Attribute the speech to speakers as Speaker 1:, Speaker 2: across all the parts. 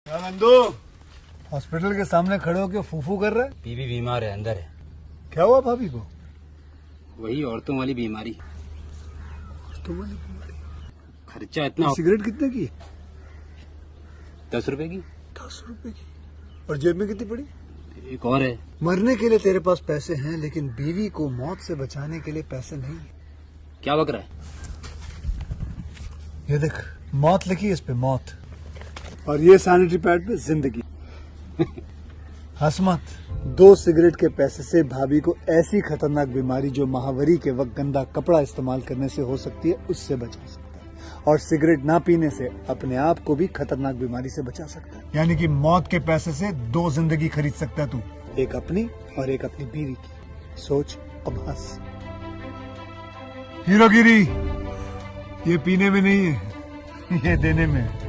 Speaker 1: क्या नंदू हॉस्पिटल के सामने खड़े होकर फूफू कर रहा है?
Speaker 2: बीवी बीमार है, अंदर है।
Speaker 1: क्या हुआ भाभी को?
Speaker 2: वही औरतों वाली बीमारी।
Speaker 1: तुम्हारी बीमारी?
Speaker 2: खर्चा इतना।
Speaker 1: सिगरेट कितने की?
Speaker 2: 10 रुपए की।
Speaker 1: 10 रुपए की। और जेब में कितनी पड़ी?
Speaker 2: एक और है।
Speaker 1: मरने के लिए तेरे पास पैसे हैं, लेकिन बीवी को मौत से बचाने के लिए पैसे नहीं है।
Speaker 2: क्या बक रहा है?
Speaker 1: ये देख, मौत लिखी है इस पे, मौत। और ये सैनिटरी पैड पे जिंदगी। हंस मत। 2 सिगरेट के पैसे से भाभी को ऐसी खतरनाक बीमारी जो महावरी के वक्त गंदा कपड़ा इस्तेमाल करने से हो सकती है, उससे बचा सकता है। और सिगरेट ना पीने से अपने आप को भी खतरनाक बीमारी से बचा सकता है। यानी कि मौत के पैसे से 2 जिंदगी खरीद सकता है तू, एक अपनी और एक अपनी बीवी की। सोच, अब हंस। हीरोगिरी ये पीने में नहीं है, ये देने में है।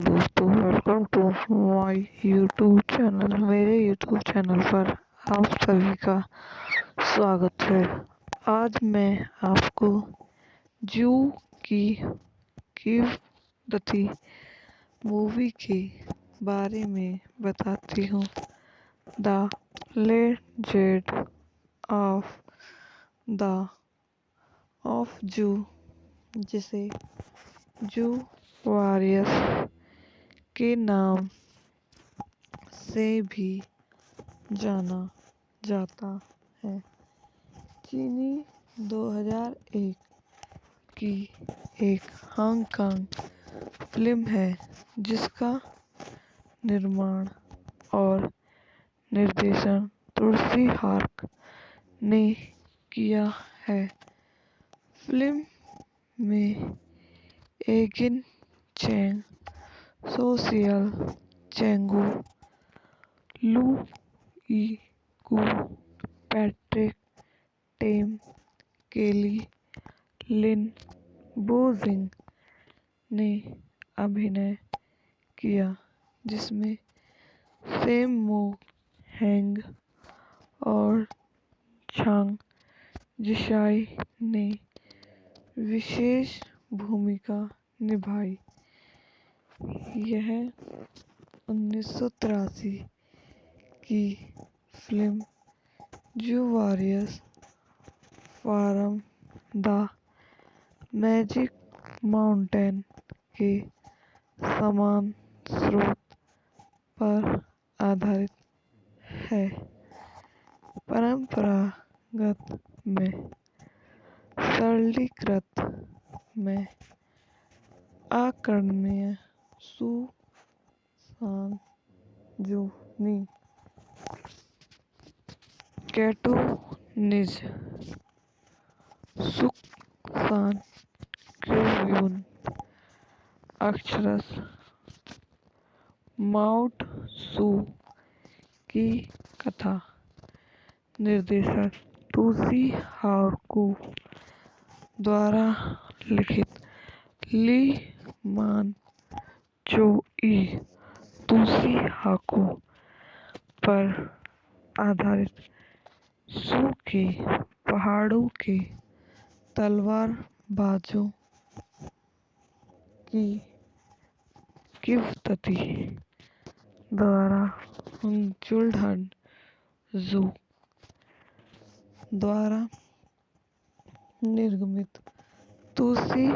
Speaker 3: दोस्तों, welcome to my YouTube channel. मेरे यूट्यूब चैनल पर आप सभी का स्वागत है। आज मैं आपको जू की कीमती मूवी के बारे में बताती हूँ। द लेजेंड ऑफ जू, जिसे जू वॉरियर्स के नाम से भी जाना जाता है, चीनी 2001 की एक हांगकांग फिल्म है जिसका निर्माण और निर्देशन तुलसी हार्क ने किया है। फिल्म में एगिन चैंग, सोशियल चेंगू, लू ई कू, पैट्रिक टेम, केली लिन बोजिंग ने अभिनय किया, जिसमें सैम मो हैंग और झांग जिशाई ने विशेष भूमिका निभाई। यह 1983 की फिल्म जू warriors from the magic mountain के समान स्रोत पर आधारित है। परंपरागत में सरलीकृत में आकर्षणीय सुसान जूनी कैटोनिज सुकसान क्यून अक्षरस माउट सू की कथा। निर्देशक तुलसी हार्कू द्वारा लिखित ली मान चो ई तुलसी हार्कू पर आधारित सू के पहाड़ों के तलवारबाजों की किवदंती द्वारा जुल्हन जू द्वारा निर्मित। तुलसी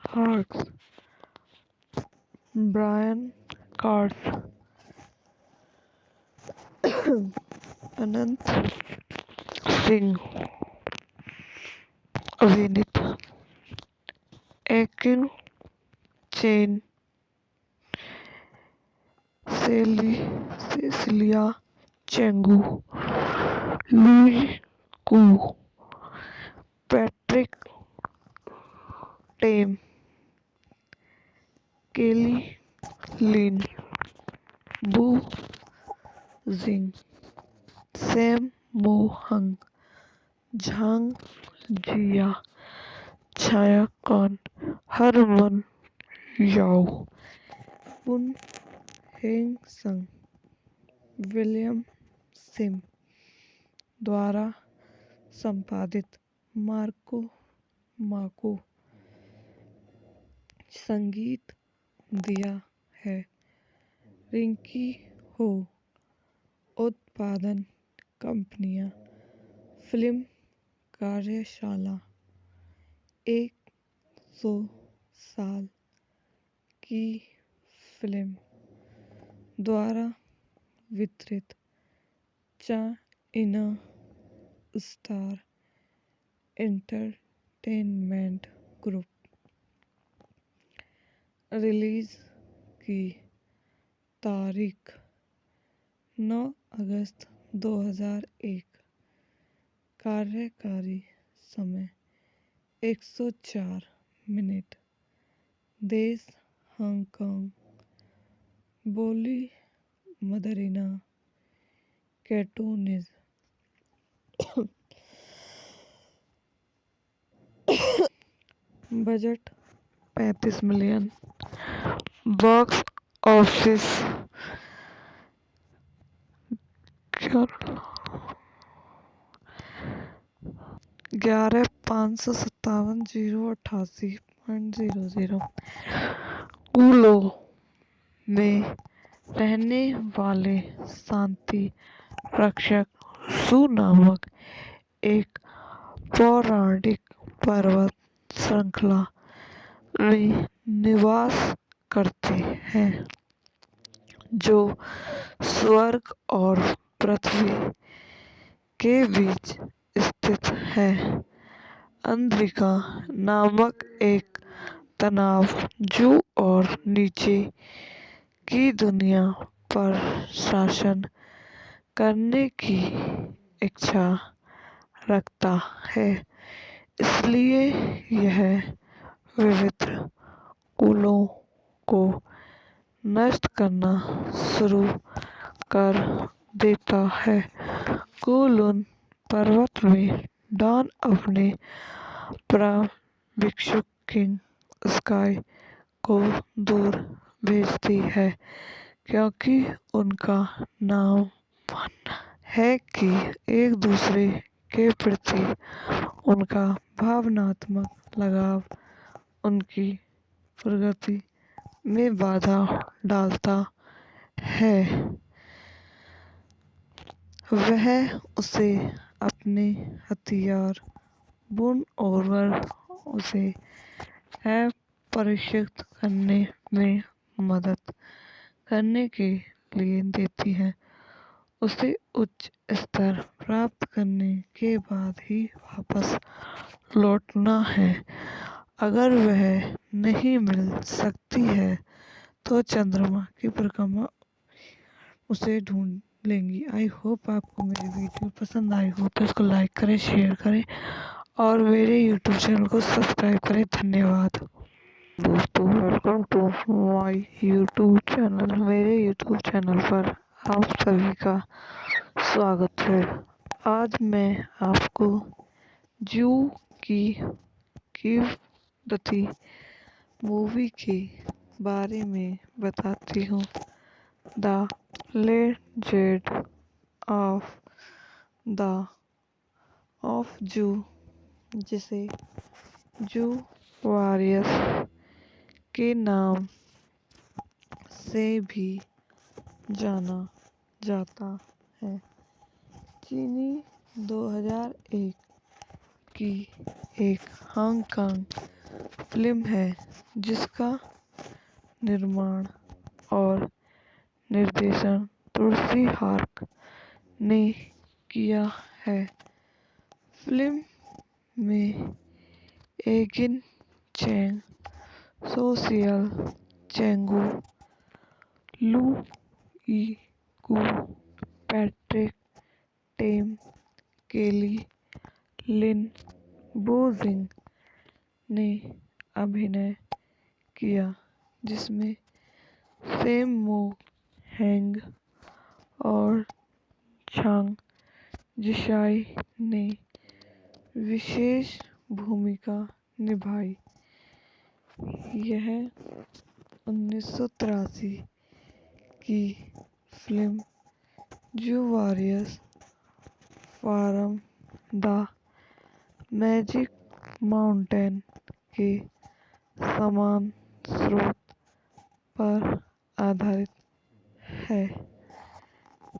Speaker 3: हार्क्स, ब्रायन कार्स, अनंत सिंह अभिनीत। Ekin Cheng, Cecilia Cheung, Louis Koo, Patrick Tam, Kelly Lin बू जिंग, सैम मो हंग, झांग जिया, छाया कान, हरमन याओ, पुन हेंग संग, विलियम सिम द्वारा संपादित। मार्को माको संगीत दिया है। रिंकी हो उत्पादन कंपनियां, फिल्म कार्यशाला 100 साल की फिल्म द्वारा वितरित China star entertainment group. Release की तारीख 9 अगस्त 2001। कार्यकारी समय 104 मिनट। देश हांगकांग। बोली Mandarin Cantonese. Budget 35 million. Box office 11,557,088.00। कूलो में रहने वाले शांति रक्षक सु नामक एक पौराणिक पर्वत श्रृंखला में निवास करते हैं जो स्वर्ग और पृथ्वी के बीच स्थित है। अंद्रिका नामक एक तनाव जो और नीचे की दुनिया पर शासन करने की इच्छा रखता है, इसलिए यह विविध कुलों को नष्ट करना शुरू कर देता है। कुलुन पर्वत में डॉन अपने प्रशिक्षु किंग स्काई को दूर भेजती है क्योंकि उनका नाम मानना है कि एक दूसरे के प्रति उनका भावनात्मक लगाव उनकी प्रगति में बाधा डालता है। वह उसे अपने हथियार बुन और उसे प्रशिक्षित करने में मदद करने के लिए देती है। उसे उच्च स्तर प्राप्त करने के बाद ही वापस लौटना है। अगर वह नहीं मिल सकती है तो चंद्रमा की परिक्रमा उसे ढूंढ लेंगी। आई होप आपको मेरी वीडियो पसंद आई हो तो इसको लाइक करें, शेयर करें और मेरे यूट्यूब चैनल को सब्सक्राइब करें। धन्यवाद दोस्तों, welcome to my YouTube channel. मेरे यूट्यूब चैनल पर आप सभी का स्वागत है। आज मैं आपको जू की कीमती मूवी के बारे में बताती हूँ। द लेजेंड ऑफ जू, जिसे जू वॉरियर्स के नाम से भी जाना जाता है, चीनी 2001 की एक हांगकांग फिल्म है जिसका निर्माण और निर्देशन तुलसी हार्क ने किया है। फिल्म में एगिन चैंग, सोशियल चेंगू, लू यी-कू, पैट्रिक टेम, केली लिन बोजिंग ने अभिनय किया, जिसमें सैम मो हैंग और झांग जिशाई ने विशेष भूमिका निभाई। यह 1983 की फिल्म जू warriors from the magic mountain के समान स्रोत पर आधारित है।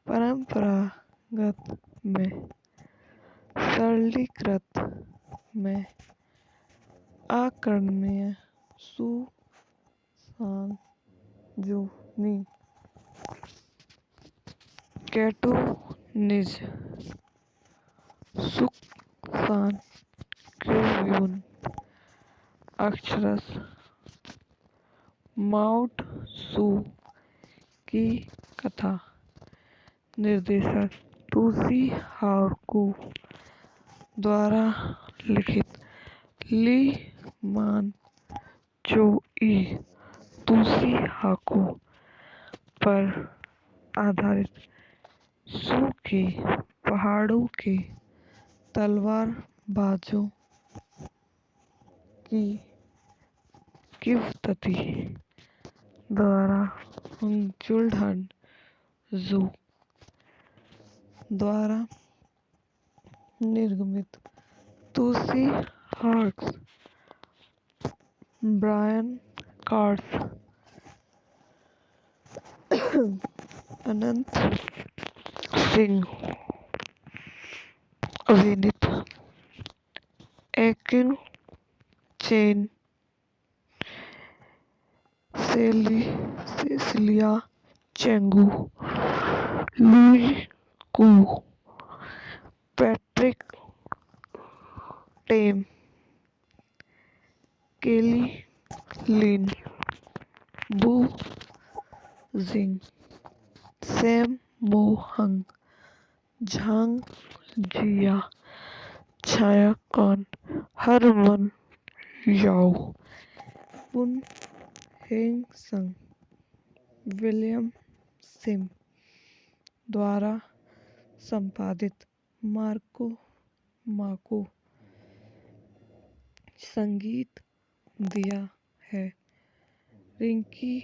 Speaker 3: परंपरागत में सरलीकृत में आकर्षणीय सुसंजोनी कैटोनिज सुकसान क्यूब्यून अक्षरश माउट सू की कथा निर्देशक तुसी हाकू द्वारा लिखित ली मान चोई तुसी हाकू पर आधारित सू के पहाड़ों के तलवारबाजों की किवदंती द्वारा जुल्हन जू द्वारा निर्मित तुसी हॉक्स ब्रायन कार्स अनंत सिंह अभिनीत Ekin Cheng Cecilia Cheung Louis Koo Patrick Tam Kelly Lin बू जिंग सैम मो हंग झांग जिया छाया कौन हरमन याओ पुन हेंग संग विलियम सिम द्वारा संपादित माको संगीत दिया है। रिंकी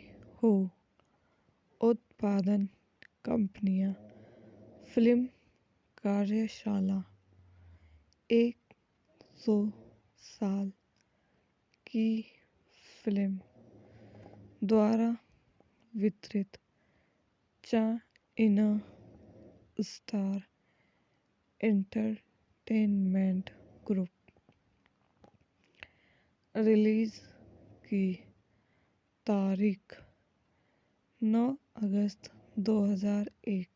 Speaker 3: हो उत्पादन कंपनियां फिल्म कार्यशाला 100 साल की फिल्म द्वारा वितरित China star entertainment group release की तारीख 9 अगस्त 2001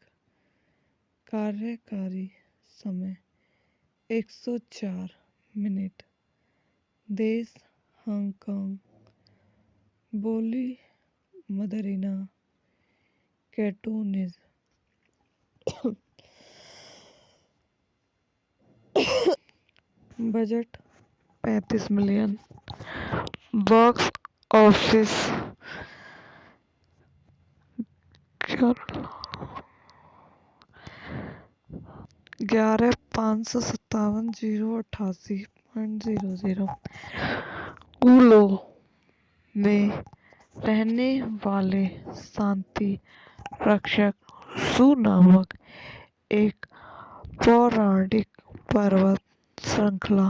Speaker 3: कार्यकारी समय 104 मिनट देश हांगकांग बोली Mandarin Cantonese budget 35 million box office 11,557,088.00 कूलो में रहने वाले शांति रक्षक सू नामक एक पौराणिक पर्वत श्रृंखला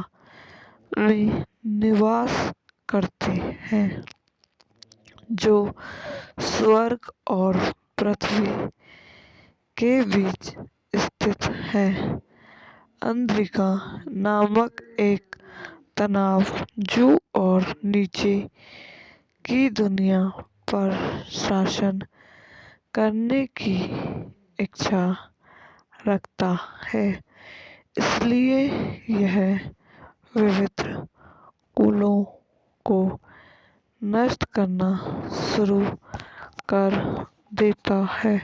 Speaker 3: में निवास करते हैं जो स्वर्ग और पृथ्वी के बीच स्थित है। अंद्रिका नामक एक तनाव जो और नीचे की दुनिया पर शासन करने की इच्छा रखता है, इसलिए यह विविध कुलों को नष्ट करना शुरू कर देता है।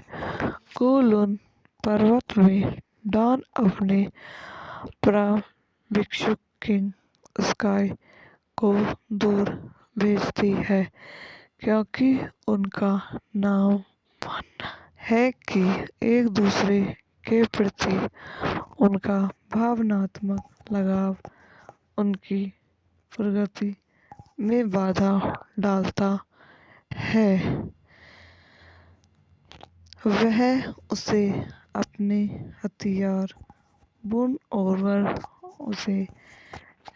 Speaker 3: कुलुन पर्वत में डॉन अपने भिक्षु किंग स्काई को दूर भेजती है क्योंकि उनका नाम मानना है कि एक दूसरे के प्रति उनका भावनात्मक लगाव उनकी प्रगति में बाधा डालता है। वह उसे अपने हथियार बुन और उसे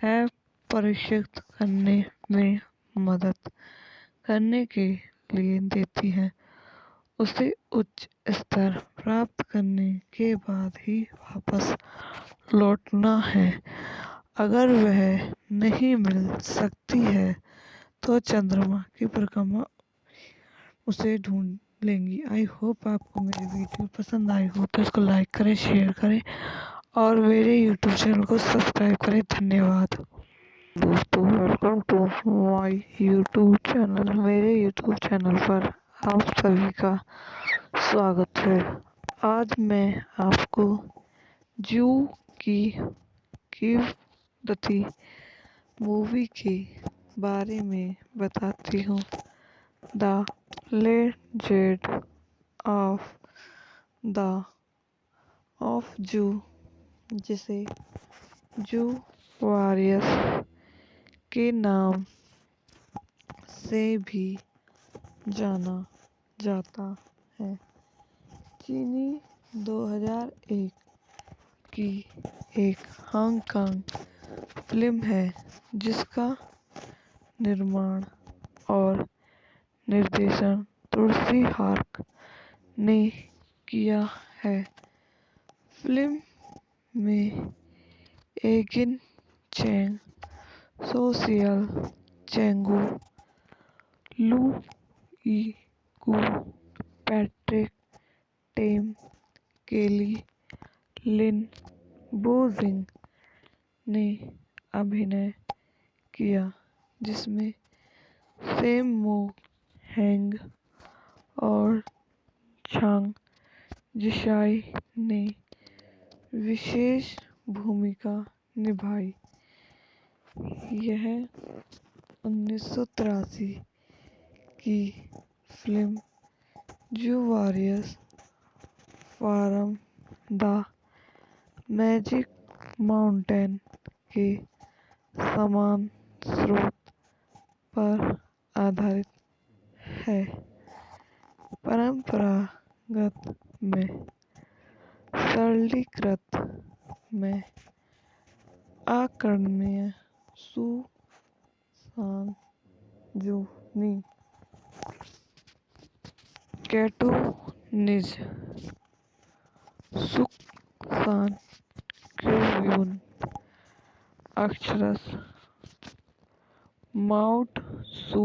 Speaker 3: प्रशिक्षित करने में मदद करने के लिए देती हैं। उसे उच्च स्तर प्राप्त करने के बाद ही वापस लौटना है। अगर वह नहीं मिल सकती है तो चंद्रमा की परिक्रमा उसे ढूंढ लेंगी। आई होप आपको मेरी वीडियो पसंद आई हो तो इसको लाइक करें, शेयर करें और मेरे यूट्यूब चैनल को सब्सक्राइब करें। धन्यवाद दोस्तों, welcome to my YouTube channel. मेरे यूट्यूब चैनल पर आप सभी का स्वागत है। आज मैं आपको जू की कीमती मूवी के बारे में बताती हूँ। द लेजेंड ऑफ जू, जिसे जू वॉरियर्स के नाम से भी जाना जाता है, चीनी 2001 की एक हांगकांग फिल्म है जिसका निर्माण और निर्देशन तुलसी हार्क ने किया है। फिल्म में एगिन चैंग, सोशियल चेंगू, लू कू, पैट्रिक टेम, केली लिन बोजिंग ने अभिनय किया, जिसमें सैम मो हैंग और झांग जिशाई ने विशेष भूमिका निभाई। यह 1983 की फिल्म जू warriors from the magic mountain के समान स्रोत पर आधारित है। परंपरागत में सरलीकृत में आकर्षणीय सुसान जूनी कैटोनिज सुसान क्यून अक्षरस माउट सू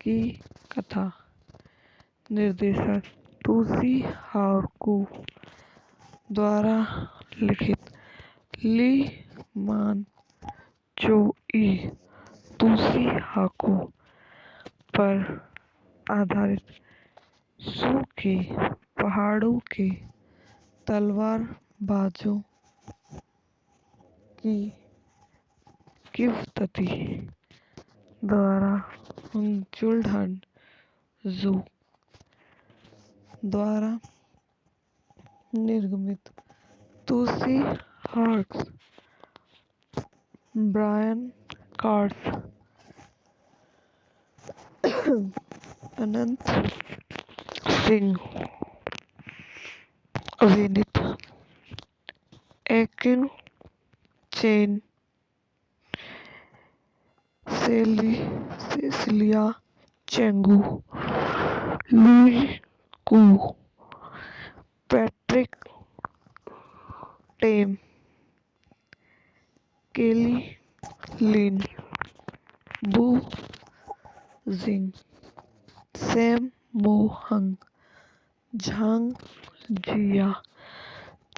Speaker 3: की कथा निर्देशक तुलसी हार्कू द्वारा लिखित ली मान चोई तुलसी हार्कू पर आधारित सू के पहाड़ों के तलवारबाजों की किवदंती द्वारा जुल्हन जू द्वारा निर्मित Tsui Hark, Brian cars, Anant Singh अभिनीत Ekin Cheng, Cecilia Cheung, Louis Koo, Patrick Tam, Kelly Lin बू जिंग, सैम मो हंग, झांग जिया,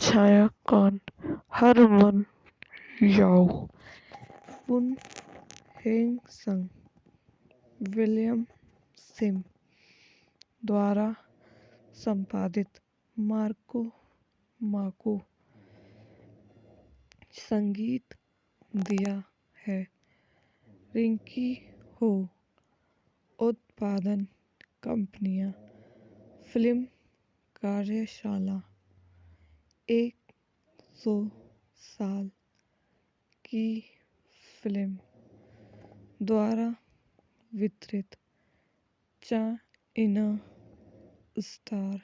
Speaker 3: छाया कान, हरमन याओ, पुन हेंग संग, विलियम सिम द्वारा संपादित माको संगीत दिया है। रिंकी हो उत्पादन कंपनियां। फिल्म कार्यशाला 100 साल की फिल्म द्वारा वितरित China star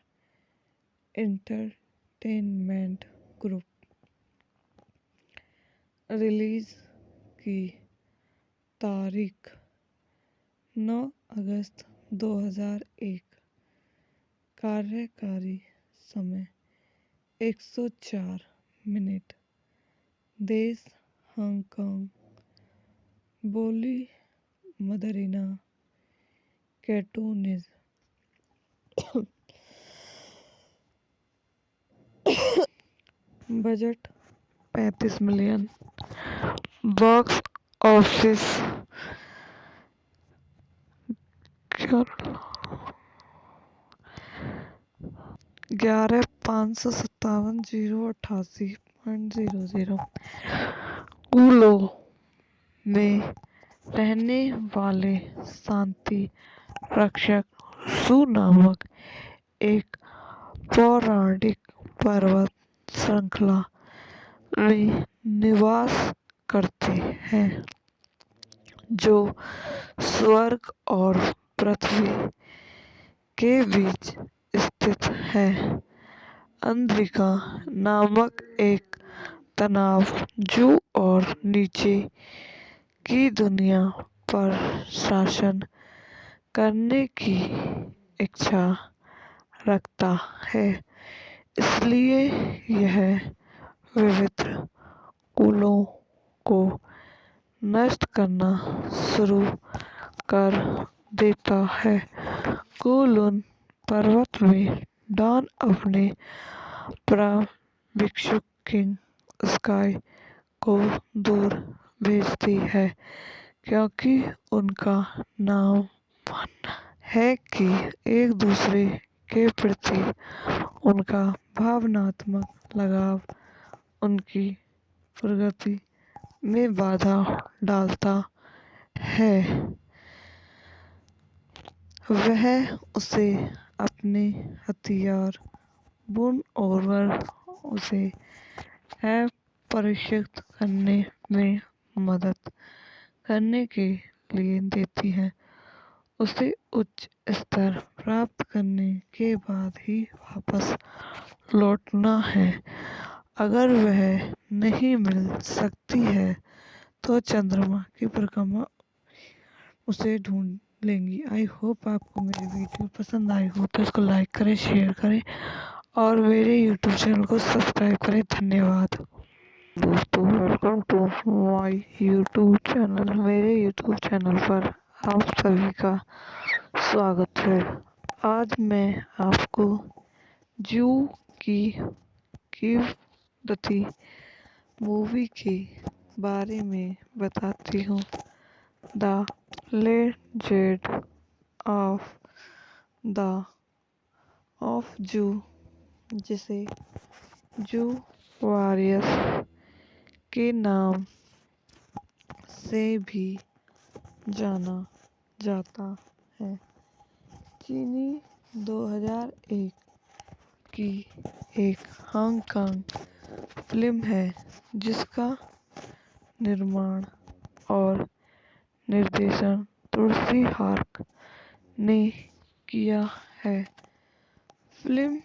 Speaker 3: entertainment group. Release की तारीख 9 अगस्त 2001। कार्यकारी समय 104 मिनट। देश हांगकांग। बोली Mandarin Cantonese. Budget 35 million. Box office 11,557,088.00। कूलो में रहने वाले शांति रक्षक सु नामक एक पौराणिक पर्वत श्रृंखला में निवास करते हैं, जो स्वर्ग और पृथ्वी के बीच स्थित है। अंद्रिका नामक एक तनाव जो और नीचे की दुनिया पर शासन करने की इच्छा रखता है, इसलिए यह विविध कुलों को नष्ट करना शुरू कर देता है। कुलुन पर्वत में डॉन अपने प्रशिक्षु किंग स्काई को दूर भेजती है, क्योंकि उनका नाम है कि एक दूसरे के प्रति उनका भावनात्मक लगाव उनकी प्रगति में बाधा डालता है। वह उसे अपने हथियार बुन और उसे प्रशिक्षित करने में मदद करने के लिए देती है। उसे उच्च स्तर प्राप्त करने के बाद ही वापस लौटना है। अगर वह नहीं मिल सकती है तो चंद्रमा की परिक्रमा उसे ढूंढ लेंगी। आई होप आपको मेरी वीडियो पसंद आई हो तो इसको लाइक करें, शेयर करें और मेरे यूट्यूब चैनल को सब्सक्राइब करें। धन्यवाद दोस्तों, welcome to my YouTube channel. मेरे यूट्यूब चैनल पर आप सभी का स्वागत है। आज मैं आपको जू की किवदती मूवी के बारे में बताती हूँ। द लेजेंड ऑफ जू, जिसे जू वॉरियर्स के नाम से भी जाना जाता है, चीनी 2001 की एक हांगकांग फिल्म है जिसका निर्माण और निर्देशन तुलसी हार्क ने किया है। फिल्म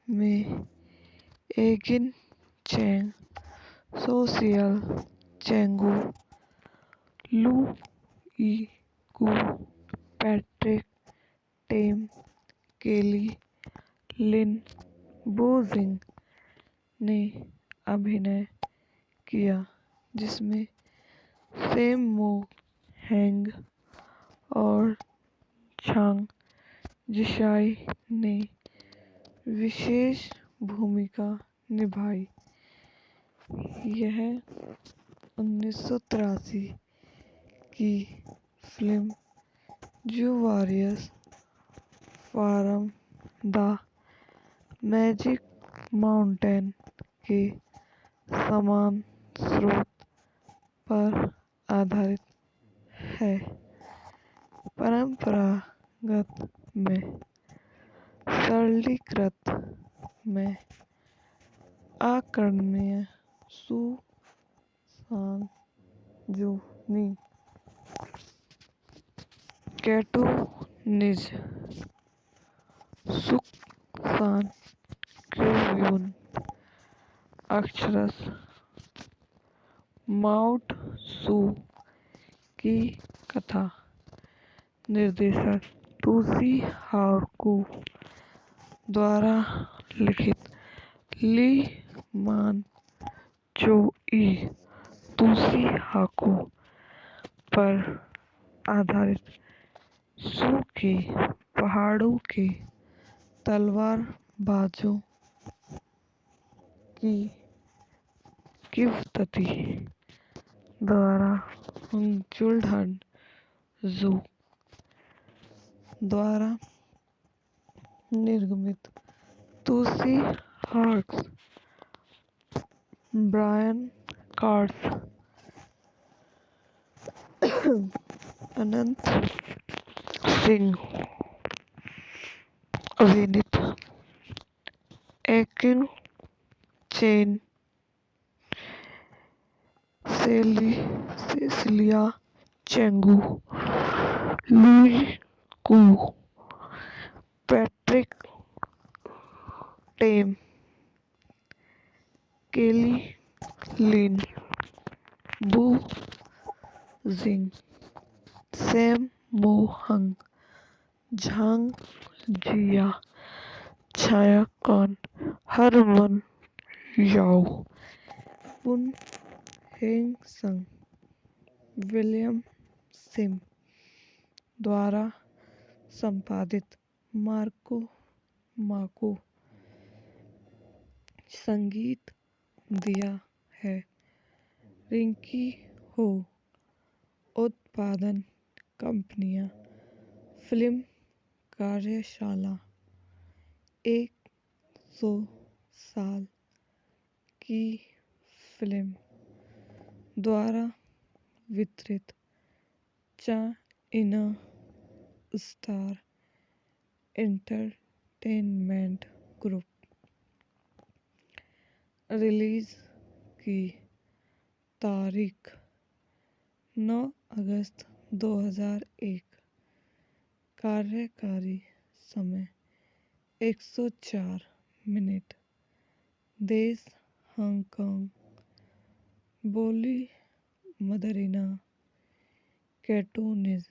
Speaker 3: में एगिन चैंग, सोशियल चेंगू, लू यीकू, पैट्रिक टेम, केली लिन बोजिंग ने अभिनय किया, जिसमें सैम मो हैंग और झांग जिशाई ने विशेष भूमिका निभाई। यह 1983 की फिल्म जू warriors from the magic mountain के समान स्रोत पर आधारित है। परंपरागत में सरलीकृत में आकर्षणीय सु सांग जूनी कैटोनिज सुक सान क्यूयून अक्षरस माउट सू की कथा। निर्देशक तुसी हाकू द्वारा लिखित ली मान चोई तुसी हाकू पर आधारित सू के पहाड़ों के तलवारबाजों की किवदंती द्वारा जुल्हन जू द्वारा निर्मित Tsui हार्क्स Brian cards Anant Singh अभिनीत Ekin Cheng Cecilia Cheung Louis Koo Patrick Tam Kelly Lin बू जिंग सैम मो हंग झांग जिया छाया कान हरमन याओ पुन हेंग संग विलियम सिम द्वारा संपादित माको संगीत दिया है। रिंकी हो उत्पादन कंपनियां फिल्म कार्यशाला 100 साल की फिल्म द्वारा वितरित China star entertainment group release की तारीख 9 अगस्त 2001 कार्यकारी समय 104 मिनट देश हांगकांग बोली Mandarin Cantonese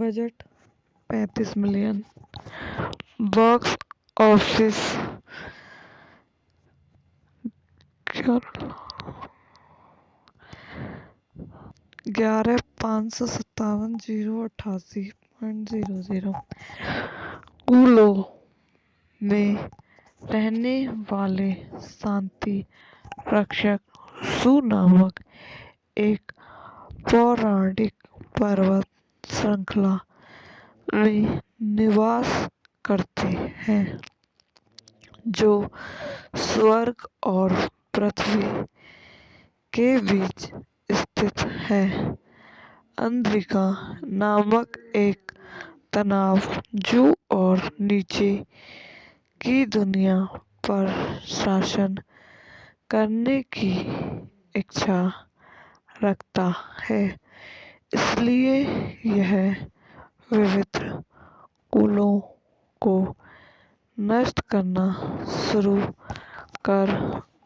Speaker 3: budget 35 million box office 11,557,088.00 कूलो में रहने वाले शांति रक्षक सू नामक एक पौराणिक पर्वत श्रृंखला में निवास करते हैं जो स्वर्ग और पृथ्वी के बीच स्थित है। अंद्रिका नामक एक तनाव जो और नीचे की दुनिया पर शासन करने की इच्छा रखता है, इसलिए यह विविध कुलों को नष्ट करना शुरू कर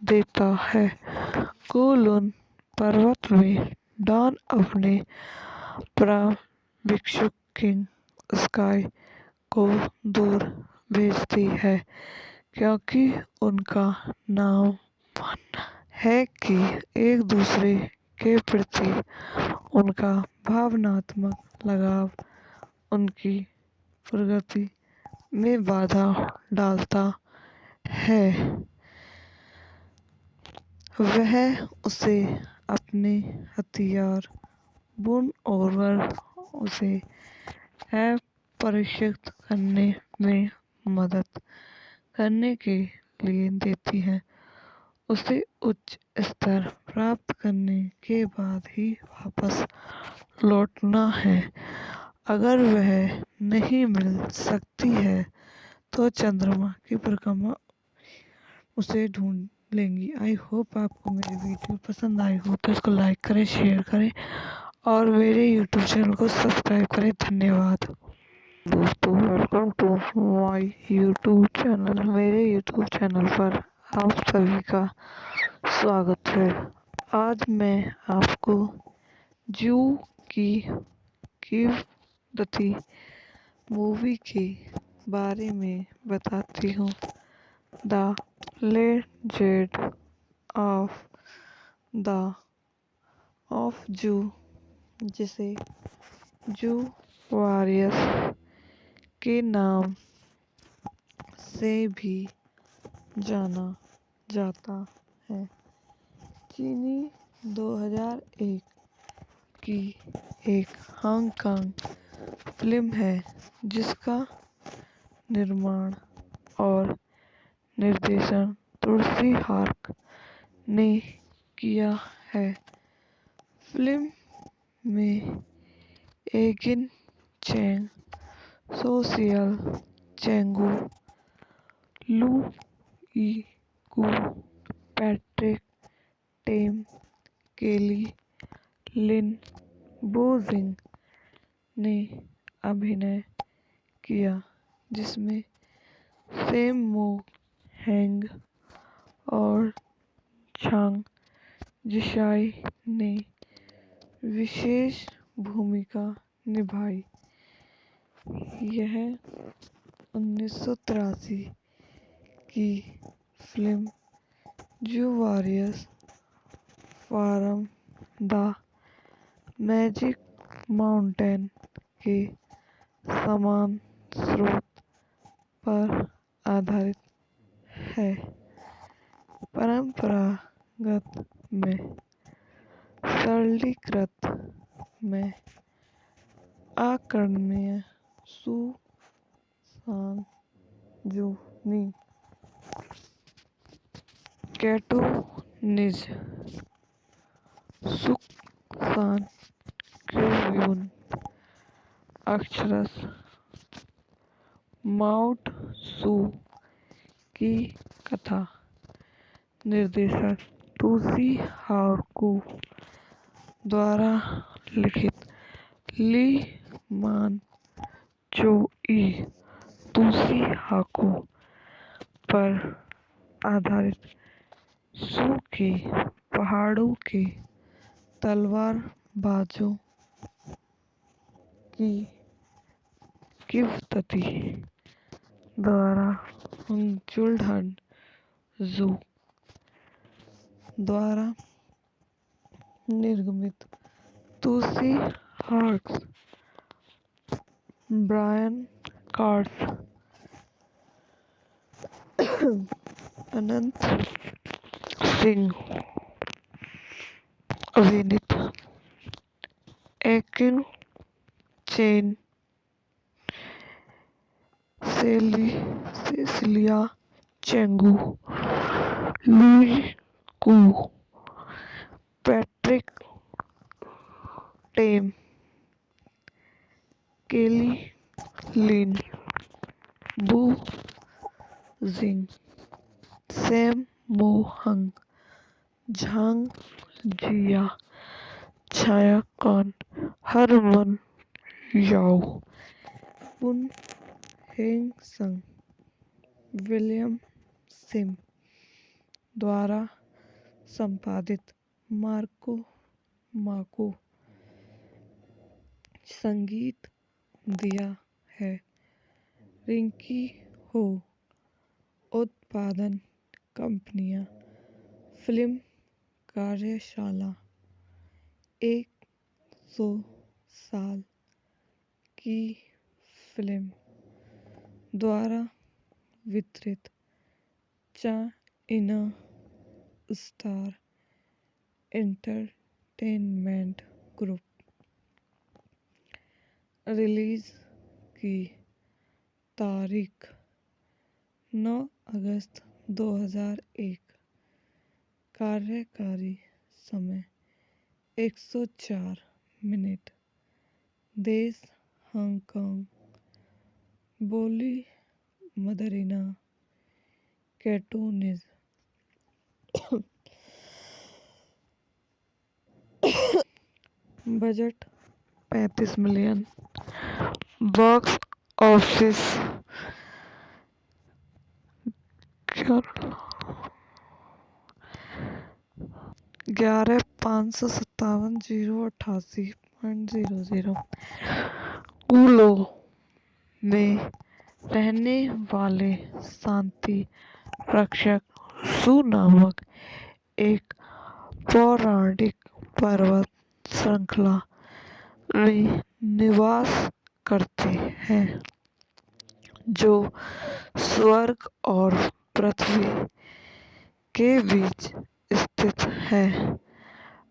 Speaker 3: देता है। कुलुन पर्वत में डॉन अपने प्रशिक्षु किंग स्काई को दूर भेजती है क्योंकि उनका नाम है कि एक दूसरे के प्रति उनका भावनात्मक लगाव उनकी प्रगति में बाधा डालता है। वह उसे अपने हथियार बुन और उसे प्रशिक्षित करने में मदद करने के लिए देती है। उसे उच्च स्तर प्राप्त करने के बाद ही वापस लौटना है। अगर वह नहीं मिल सकती है तो चंद्रमा की परिक्रमा उसे ढूंढ लेंगी। आई होप आपको मेरी वीडियो पसंद आई हो तो इसको लाइक करें, शेयर करें और मेरे यूट्यूब चैनल को सब्सक्राइब करें। धन्यवाद दोस्तों, welcome to my YouTube channel. मेरे यूट्यूब चैनल पर आप सभी का स्वागत है। आज मैं आपको जू की कीमती मूवी के बारे में बताती हूँ। The legend of the of जू, जिसे जू वॉरियर्स के नाम से भी जाना जाता है, चीनी 2001 की एक हांगकांग फिल्म है जिसका निर्माण और निर्देशन तुलसी हार्क ने किया है। फिल्म में एगिन चैंग, सोशियल चेंगू, लू ई कू, पैट्रिक टेम, केली लिन बोजिंग ने अभिनय किया, जिसमें सैम मो हैंग और झांग जिशाई ने विशेष भूमिका निभाई। यह 1983 की फिल्म जू warriors from the magic mountain के समान स्रोत पर आधारित है। परंपरागत में सरलीकृत में अकर्णीय सू सांग जूनी कैटोनिज सुक सान क्यूयून अक्षरश माउट सू की कथा। निर्देशक तुलसी हार्कू द्वारा लिखित ली मान चो ई तुलसी हार्कू पर आधारित सू के पहाड़ों के तलवारबाजों की किवदंती द्वारा जुल्हन जू द्वारा निर्मित। तुलसी हार्क्स, ब्रायन कार्स, अनंत सिंह अभिनीत Ekin Cheng, Cecilia Cheung, Louis Koo, Patrick Tam, Kelly Lin बू जिंग, सैम मो हंग, झांग जिया, छाया कान, हरमन याओ, पुन हेंग संग, विलियम सिम द्वारा संपादित। माको संगीत दिया है। रिंकी हो उत्पादन कंपनियां। फिल्म कार्यशाला 100 साल की फिल्म द्वारा वितरित। China star entertainment group. Release की तारीख 9 अगस्त 2001। कार्यकारी समय 104 मिनट। देश हांगकांग। बोली Mandarin Cantonese. Budget 35 million. Box office 11,557,088.00 कूलो में रहने वाले शांति रक्षक सु नामक एक पौराणिक पर्वत श्रृंखला में निवास करते हैं जो स्वर्ग और पृथ्वी के बीच स्थित है।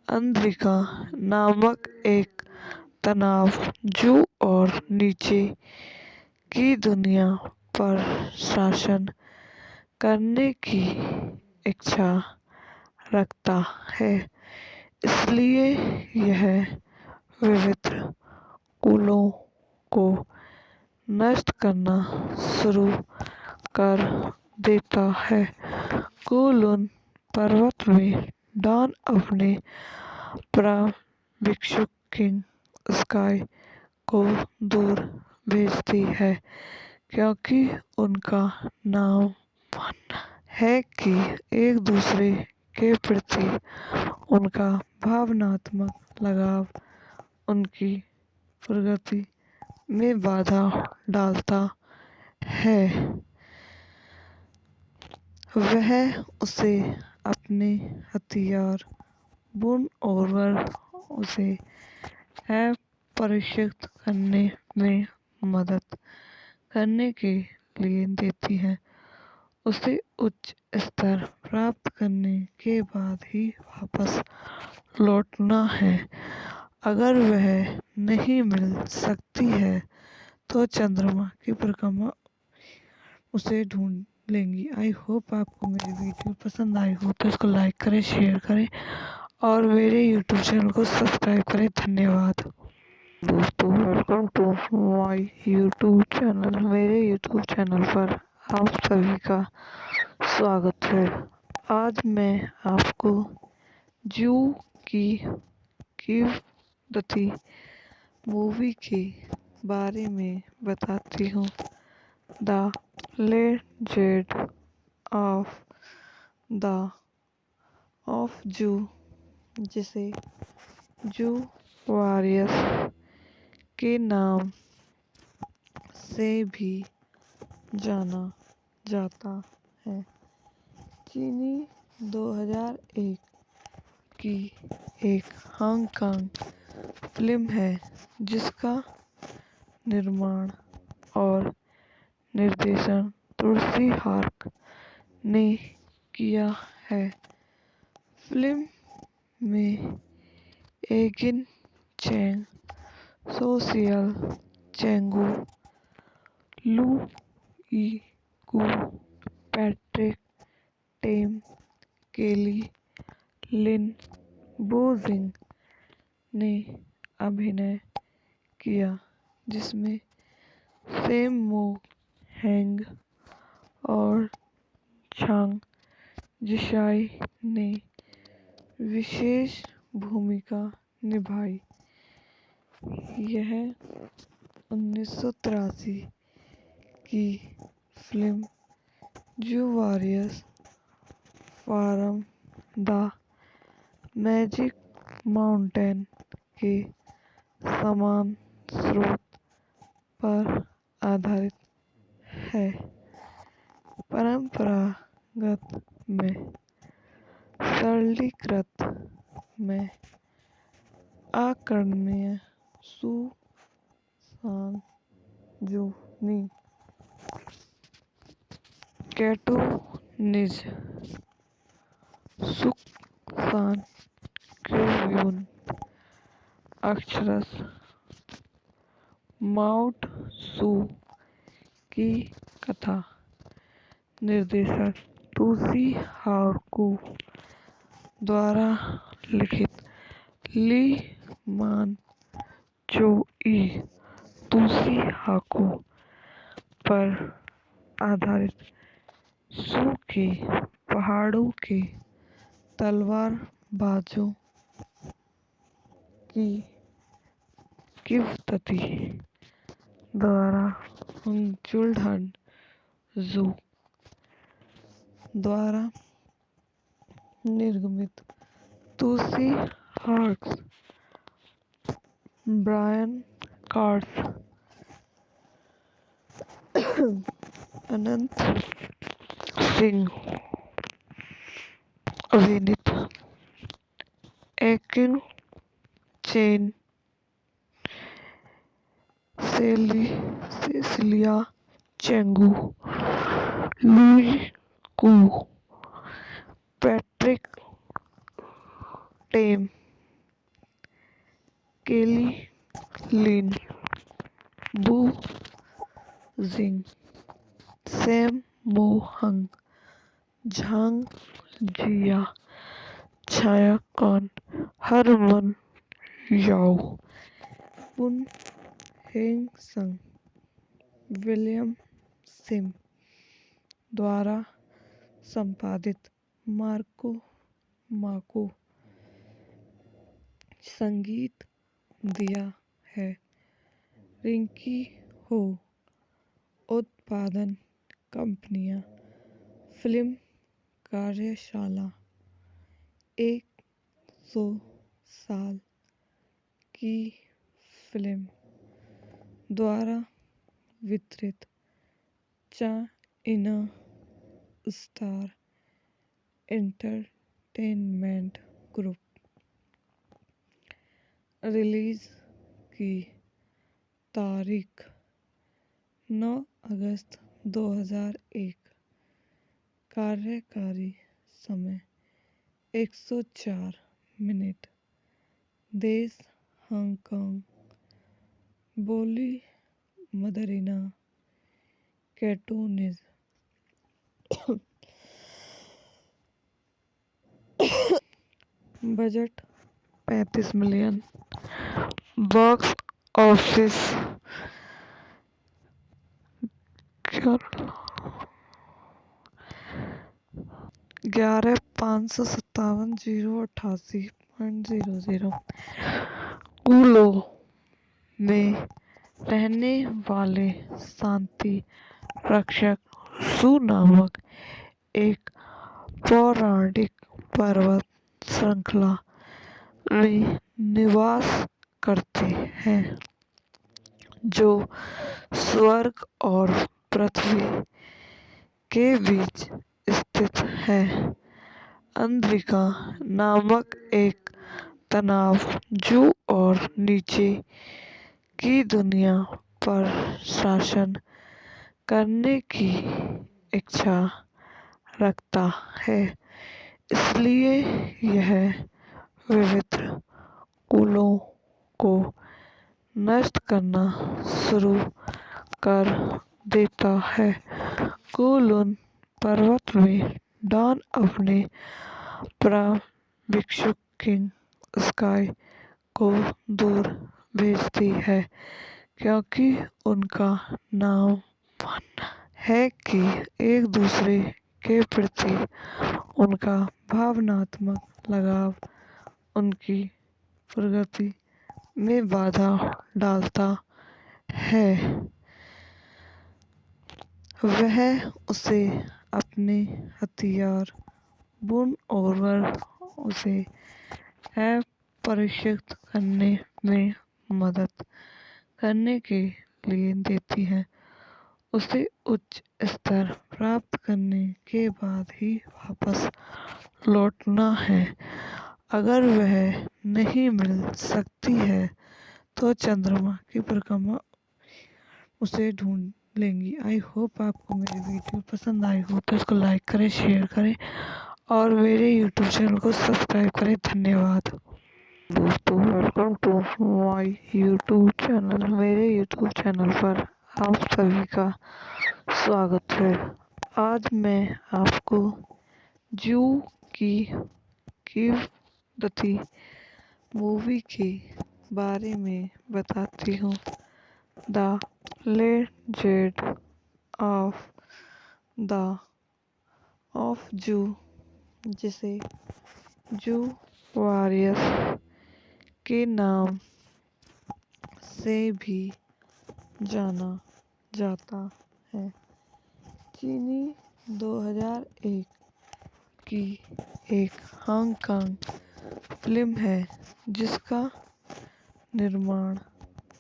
Speaker 3: अंद्रिका नामक एक तनाव जो और नीचे की दुनिया पर शासन करने की इच्छा रखता है, इसलिए यह विविध कुलों को नष्ट करना शुरू कर देता है। कुल-उन पर्वत में डॉन अपने प्रभिक्षु किंग स्काई को दूर भेजती है क्योंकि उनका नाम मानना है कि एक दूसरे के प्रति उनका भावनात्मक लगाव उनकी प्रगति में बाधा डालता है। वह उसे अपने हथियार बुन और उसे प्रशिक्षित करने में मदद करने के लिए देती है। उसे उच्च स्तर प्राप्त करने के बाद ही वापस लौटना है। अगर वह नहीं मिल सकती है तो चंद्रमा की परिक्रमा उसे ढूंढ लेंगी। आई होप आपको मेरी वीडियो पसंद आई हो तो इसको लाइक करें, शेयर करें और मेरे यूट्यूब चैनल को सब्सक्राइब करें। धन्यवाद दोस्तों, welcome to my YouTube channel. मेरे यूट्यूब चैनल पर आप सभी का स्वागत है। आज मैं आपको जू की किवदंती मूवी के बारे में बताती हूँ। द लेजेंड ऑफ जू, जिसे जू वॉरियर्स के नाम से भी जाना जाता है, चीनी 2001 की एक हांगकांग फिल्म है जिसका निर्माण और निर्देशन तुलसी हार्क ने किया है। फिल्म में एगिन चैंग, सोशियल चेंगू, लू यी-कू, पैट्रिक टेम, केली लिन बोजिंग ने अभिनय किया, जिसमें सैम मो हैंग और झांग जिशाई ने विशेष भूमिका निभाई। यह 1983 की फिल्म जू warriors from the magic mountain के समान स्रोत पर आधारित है। परंपरागत में सरलीकृत में अकर्णीय सु सांग जूनी कैटोनीज सुक सान क्योयून अक्षरश माउट सू की कथा। निर्देशक तुलसी हार्क द्वारा लिखित ली मान चो ई तुलसी हार्क पर आधारित सू के पहाड़ों के तलवारबाजों की किवदंती द्वारा जुल्हन जू द्वारा निर्मित Tusi Harks, Brian Cards, Anant Singh, Vinit, Akin Chain, Cecilia Chengu, Louis Koo, Patrick Tame, Kelly Lin, Bu Zing, Sam Mo Hung, Zhang Jia, Chaya Khan, Harman Yao, Pun Heng Sang, William SIM द्वारा संपादित Marco माको संगीत दिया है। रिंकी हो उत्पादन कंपनियां film कार्यशाला 100 साल की फिल्म द्वारा वितरित China star entertainment group release की तारीख 9 अगस्त 2001। कार्यकारी समय 104 मिनट। देश हांगकांग। बोली Mandarin Cantonese. Budget 35 million. Box office 11,557,088.00। कूलो में रहने वाले शांति रक्षक सु नामक एक पौराणिक पर्वत श्रृंखला में निवास करते हैं जो स्वर्ग और पृथ्वी के बीच स्थित है। अंद्रिका नामक एक तनाव जो और नीचे की दुनिया पर शासन करने की इच्छा रखता है, इसलिए यह विविध कुलों को नष्ट करना शुरू कर देता है। कुलुन पर्वत में डॉन अपने भिक्षु किंग स्काई को दूर भेजती है क्योंकि उनका नाम मानना है कि एक दूसरे के प्रति उनका भावनात्मक लगाव उनकी प्रगति में बाधा डालता है। वह उसे अपने हथियार बुन और उसे प्रशिक्षित करने में मदद करने के लिए देती है। उसे उच्च स्तर प्राप्त करने के बाद ही वापस लौटना है। अगर वह नहीं मिल सकती है तो चंद्रमा की परिक्रमा उसे ढूंढ लेंगी। आई होप आपको मेरी वीडियो पसंद आई हो तो इसको लाइक करें, शेयर करें और मेरे यूट्यूब चैनल को सब्सक्राइब करें। धन्यवाद दोस्तों, welcome to my YouTube channel. मेरे यूट्यूब चैनल पर आप सभी का स्वागत है। आज मैं आपको जू की किवदती मूवी के बारे में बताती हूँ। द लेजेंड ऑफ जू, जिसे जू वॉरियर्स के नाम से भी जाना जाता है, चीनी 2001 की एक हांगकांग फिल्म है जिसका निर्माण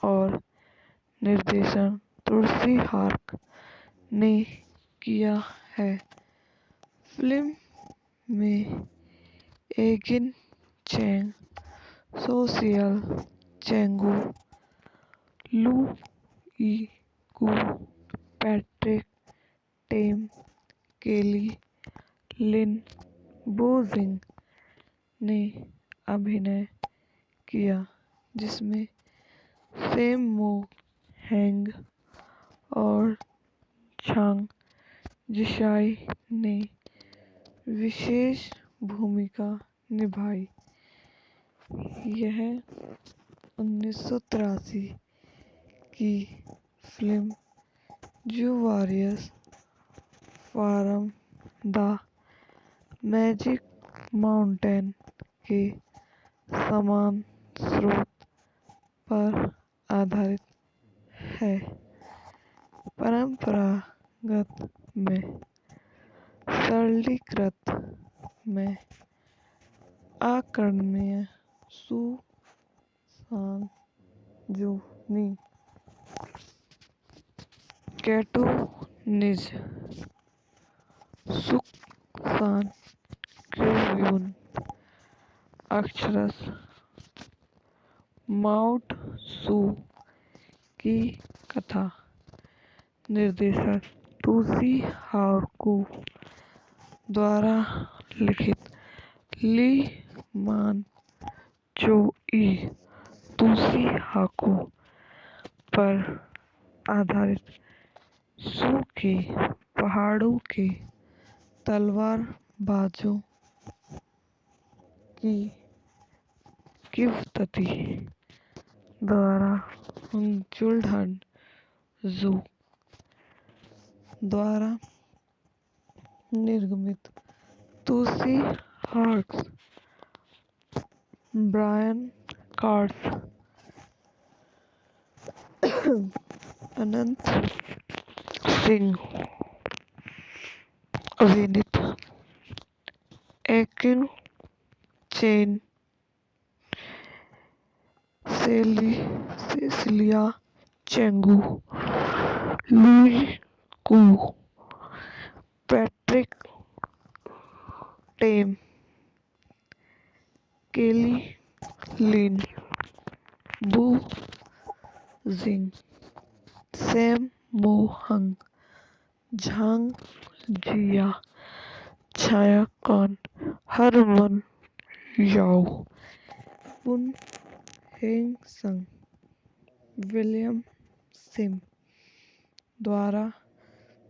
Speaker 3: और निर्देशन तुलसी हार्क ने किया है। फिल्म में एगिन चैंग, सोशियल चेंगू, लू ई कू, पैट्रिक टेम, केली लिन बोजिंग ने अभिनय किया, जिसमें सैम मो हैंग और झांग जिशाई ने विशेष भूमिका निभाई। यह 1983 की फिल्म जो warriors from the magic mountain के समान स्रोत पर आधारित है। परंपरागत में सरलीकृत में अकर्णनीय सू सांग जूनी कैटोनिज सुक सान क्यूयून अक्षरस माउट सू की कथा निर्देशक टूसी हार्कू द्वारा लिखित ली मान चो ई टूसी हार्कू पर आधारित सू के पहाड़ों के तलवारबाजों की किवदंती द्वारा जुल्हन जू द्वारा निर्मित Tsui हार्क्स Brian cards Anant Singh अभिनीत Ekin Cheng Cecilia Cheung Louis Koo Patrick Tam Kelly Lin बू जिंग सैम मो हंग झांग जिया छायाकान हरमन याओ पुन हेंग संग विलियम सिम द्वारा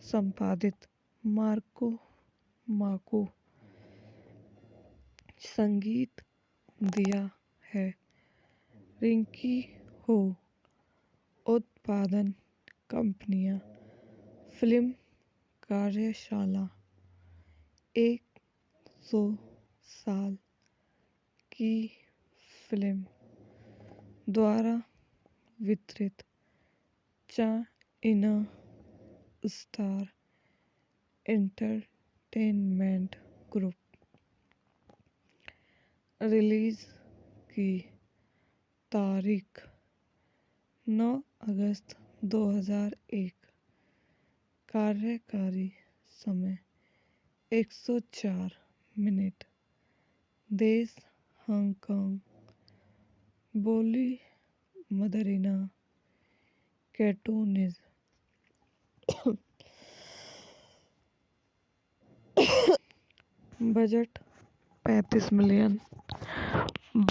Speaker 3: संपादित मार्को संगीत दिया है। रिंकी हो उत्पादन कंपनियां फिल्म कार्यशाला 100 साल की फिल्म द्वारा वितरित China star entertainment group release की तारीख 9 अगस्त 2001। कार्यकारी समय 104 मिनट। देश हांगकांग। बोली Mandarin Cantonese. Budget 35 million.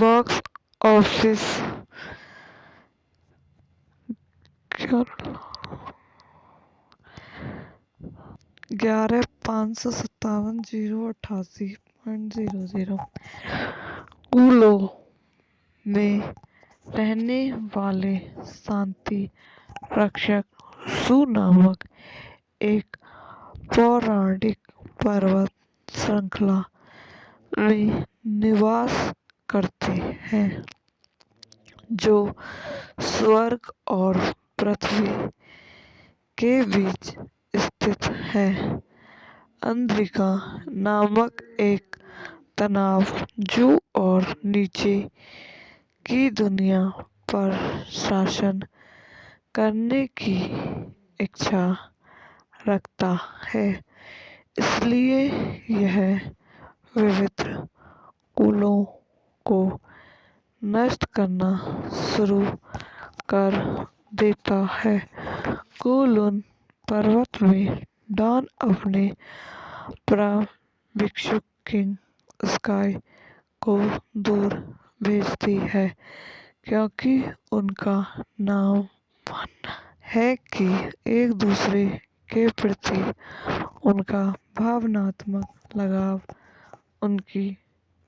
Speaker 3: Box office 11,557,088.00। कूलो में रहने वाले शांति रक्षक सू नामक एक पौराणिक पर्वत श्रृंखला में निवास करते हैं, जो स्वर्ग और पृथ्वी के बीच स्थित है। अंद्रिका नामक एक तनाव जू और नीचे की दुनिया पर शासन करने की इच्छा रखता है। इसलिए यह विविध कुलों को नष्ट करना शुरू कर देता है। कुन पर्वत में डॉन अपने भिक्षुक किंग स्काई को दूर भेजती है क्योंकि उनका नाम है कि एक दूसरे के प्रति उनका भावनात्मक लगाव उनकी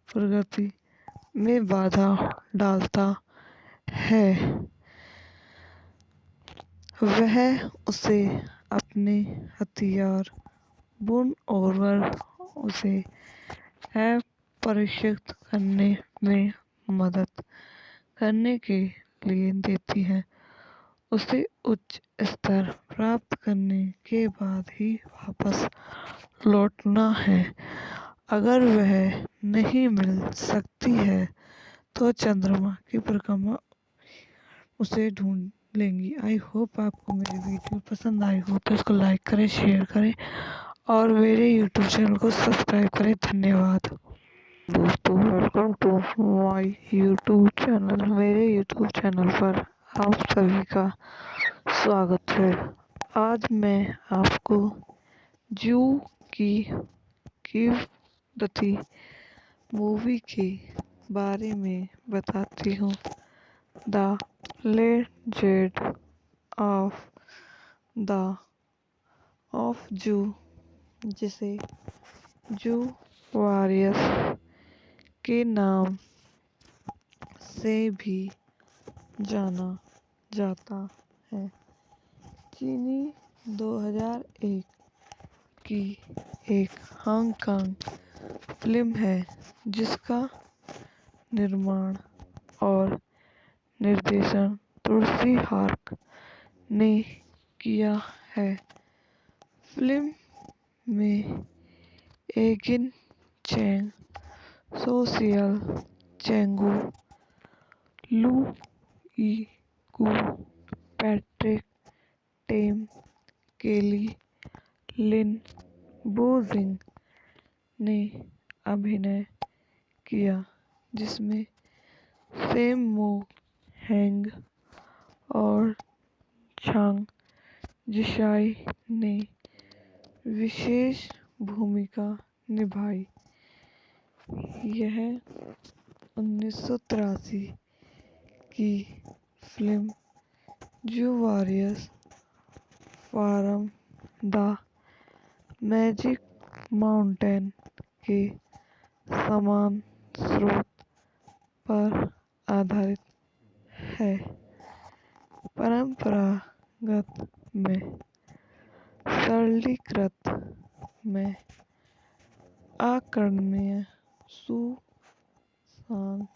Speaker 3: प्रगति में बाधा डालता है। वह उसे अपने हथियार बुन और उसे प्रशिक्षित करने में मदद करने के लिए देती है। उसे उच्च स्तर प्राप्त करने के बाद ही वापस लौटना है। अगर वह नहीं मिल सकती है तो चंद्रमा की परिक्रमा उसे ढूंढ लेंगी। आई होप आपको मेरी वीडियो पसंद आई हो तो इसको लाइक करें, शेयर करें और मेरे यूट्यूब चैनल को सब्सक्राइब करें। धन्यवाद दोस्तों, welcome to my YouTube channel. मेरे यूट्यूब चैनल पर आप सभी का स्वागत है। आज मैं आपको जू की किवदती मूवी के बारे में बताती हूँ। द लेजेंड ऑफ जू, जिसे जू वॉरियर्स के नाम से भी जाना जाता है, चीनी 2001 की एक हांगकांग फिल्म है जिसका निर्माण और निर्देशन तुलसी हार्क ने किया है। फिल्म में एगिन चैंग, सोशियल चेंगू, लू कू, पैट्रिक टेम, केली लिन बोजिंग ने अभिनय किया, जिसमें सैम मो हैंग और झांग जिशाई ने विशेष भूमिका निभाई। यह 1983 की फिल्म जू warriors from the magic mountain के समान स्रोत पर आधारित है। परंपरागत में सरलीकृत में आकर्षणीय सुसान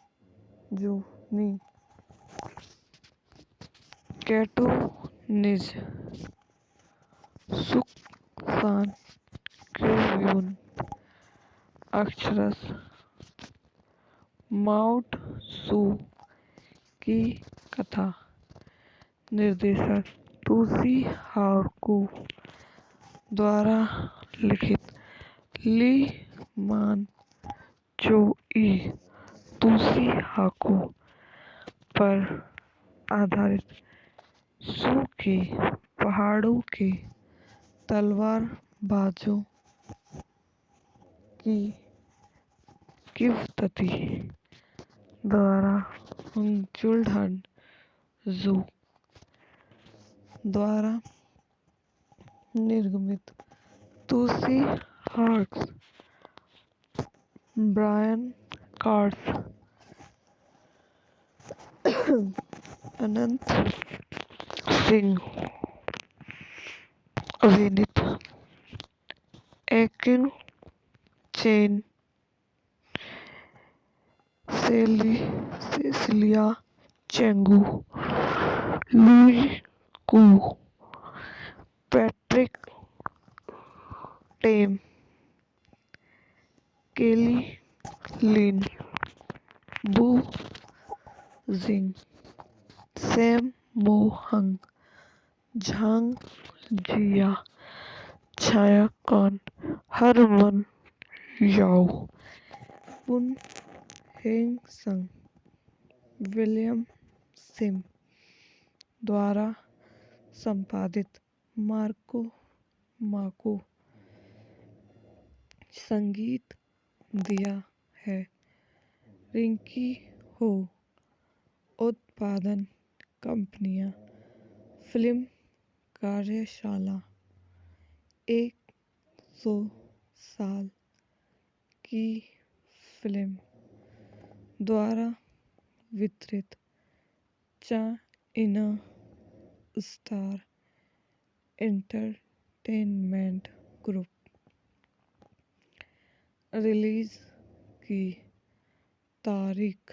Speaker 3: जूनी कैटोनिज सुकसान क्यून अक्षरस माउट सू की कथा निर्देशक तुलसी हार्कू द्वारा लिखित ली मान चोई तुलसी हार्कू पर आधारित सू के पहाड़ों के तलवारबाजों की किवदती द्वारा जुल्हन जू द्वारा निर्मित तुलसी हार्क्स, ब्रायन कार्ड्स, अनंत सिंह अभिनीत Ekin Cheng, Cecilia Cheung, Louis Koo, Patrick Tam, Kelly Lin बू जिंग, सैम मो हंग, झांग जिया, छाया खान, हरमन याओ, पुन हेंग संग, विलियम सिम द्वारा संपादित। मार्को माको संगीत दिया है। रिंकी हो उत्पादन कंपनियां। फिल्म कार्यशाला 100 साल की फिल्म द्वारा वितरित। China star entertainment group. Release की तारीख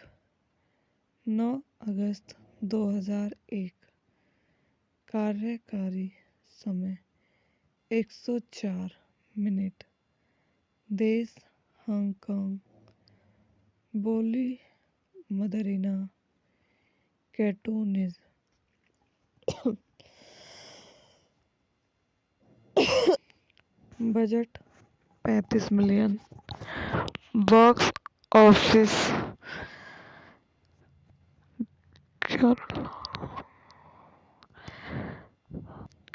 Speaker 3: 9 अगस्त 2001। कार्यकारी समय 104 मिनट। देश हांगकांग। बोली Mandarin Cantonese. Budget 35 million. Box office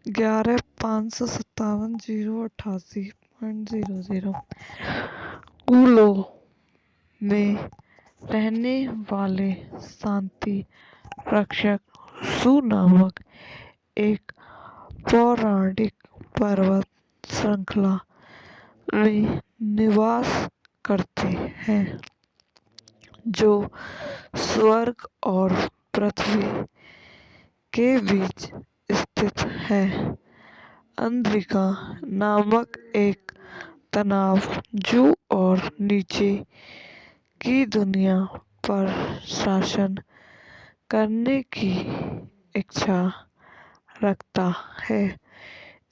Speaker 3: 11,557,088.00। कूलो में रहने वाले शांति रक्षक सू नामक एक पौराणिक पर्वत श्रृंखला में निवास करते हैं जो स्वर्ग और पृथ्वी के बीच स्थित है। अंद्रिका नामक एक तनाव जो और नीचे की दुनिया पर शासन करने की इच्छा रखता है,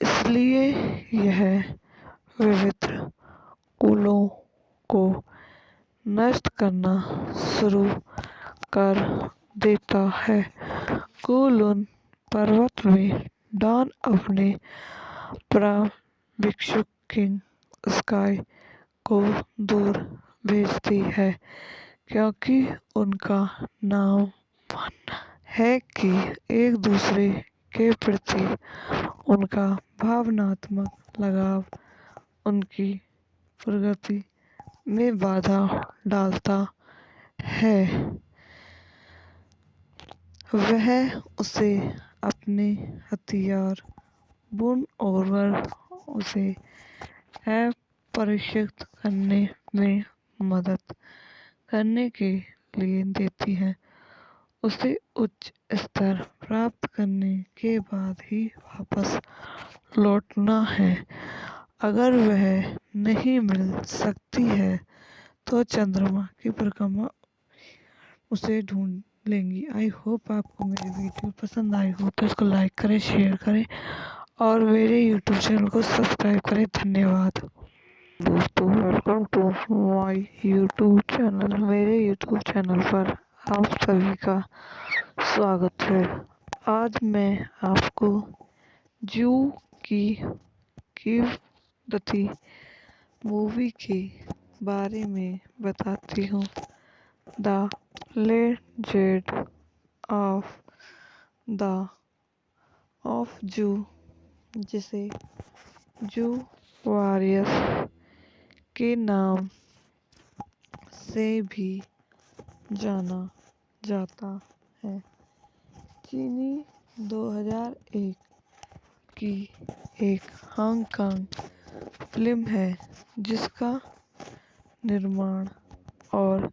Speaker 3: इसलिए यह विविध कुलों को नष्ट करना शुरू कर देता है। कुलुन पर्वत में डॉन अपने प्रशिक्षु किंग स्काई को दूर भेजती है क्योंकि उनका नाम है कि एक दूसरे के प्रति उनका भावनात्मक लगाव उनकी प्रगति में बाधा डालता है। वह उसे अपने हथियार बुन और उसे प्रशिक्षित करने में मदद करने के लिए देती है। उसे उच्च स्तर प्राप्त करने के बाद ही वापस लौटना है। अगर वह नहीं मिल सकती है तो चंद्रमा की परिक्रमा उसे ढूंढ लेंगी। आई होप आपको मेरी वीडियो पसंद आई हो तो इसको लाइक करें, शेयर करें और मेरे यूट्यूब चैनल को सब्सक्राइब करें। धन्यवाद दोस्तों, welcome to my YouTube channel. मेरे यूट्यूब चैनल पर आप सभी का स्वागत है। आज मैं आपको जू की कीमती मूवी के बारे में बताती हूँ। द लेजेंड ऑफ जू, जिसे जू वॉरियर्स के नाम से भी जाना जाता है, चीनी 2001 की एक हांगकांग फिल्म है जिसका निर्माण और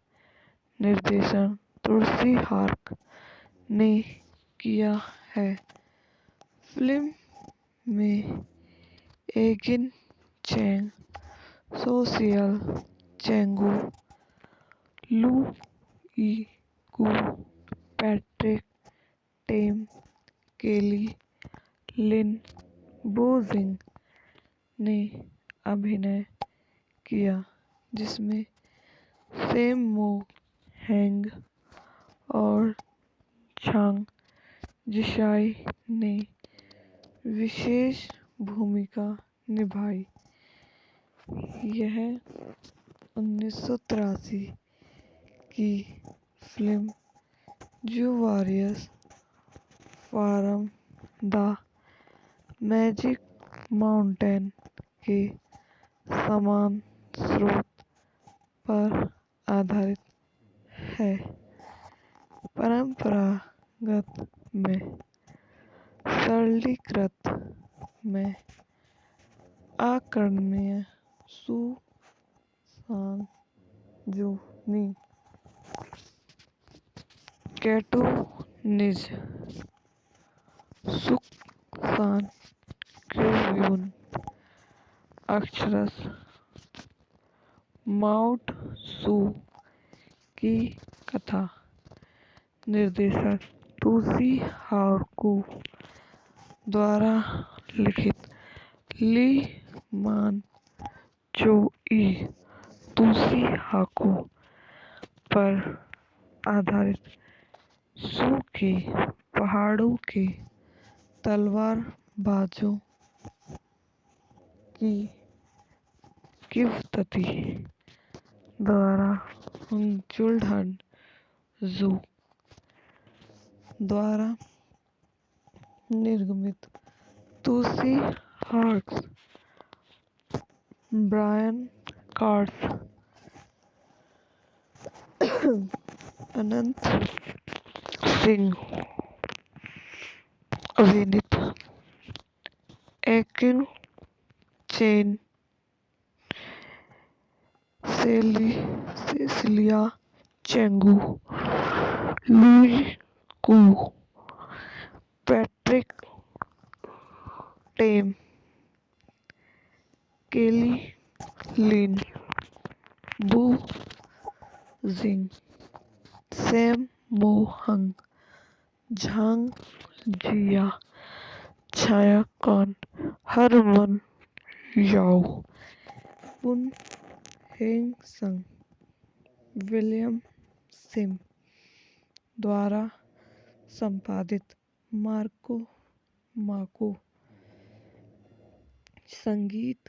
Speaker 3: निर्देशन तुलसी हार्क ने किया है। फिल्म में एगिन चैंग, सोशियल चैंगू, लू यीकू, पैट्रिक टेम, केली लिन बोजिंग ने अभिनय किया, जिसमें सेम मो हैंग और झांग जिशाई ने विशेष भूमिका निभाई। यह 1983 की फिल्म जो warriors from the magic mountain के समान स्रोत पर आधारित है। परंपरागत में सरलीकृत में अकर्णीय सु सांग जूनी कैटोनिज सुकसान क्यूयून अक्षरस माउट सू की कथा निर्देशक टूसी हार्कू द्वारा लिखित ली मान चो ई टूसी हार्कू पर आधारित सू के पहाड़ों के तलवारबाजों की किवदंती द्वारा जुल्हन जू द्वारा निर्मित Tsui हार्क्स Brian cars Anant Singh अभिनीत Ekin Cheng Cecilia Cheung Louis Koo Patrick Tam Kelly Lin बू जिंग सैम मो हंग झांग जिया छाया कौन हरमन याओ पुन हेंग संग विलियम सिम द्वारा संपादित माको संगीत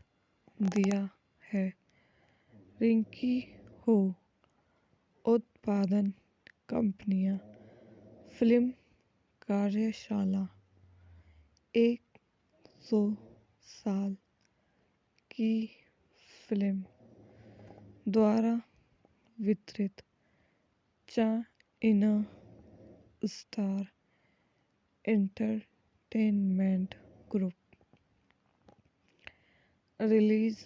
Speaker 3: दिया है। रिंकी हो उत्पादन कंपनियां फिल्म कार्यशाला 100 साल की फिल्म द्वारा वितरित China star entertainment group release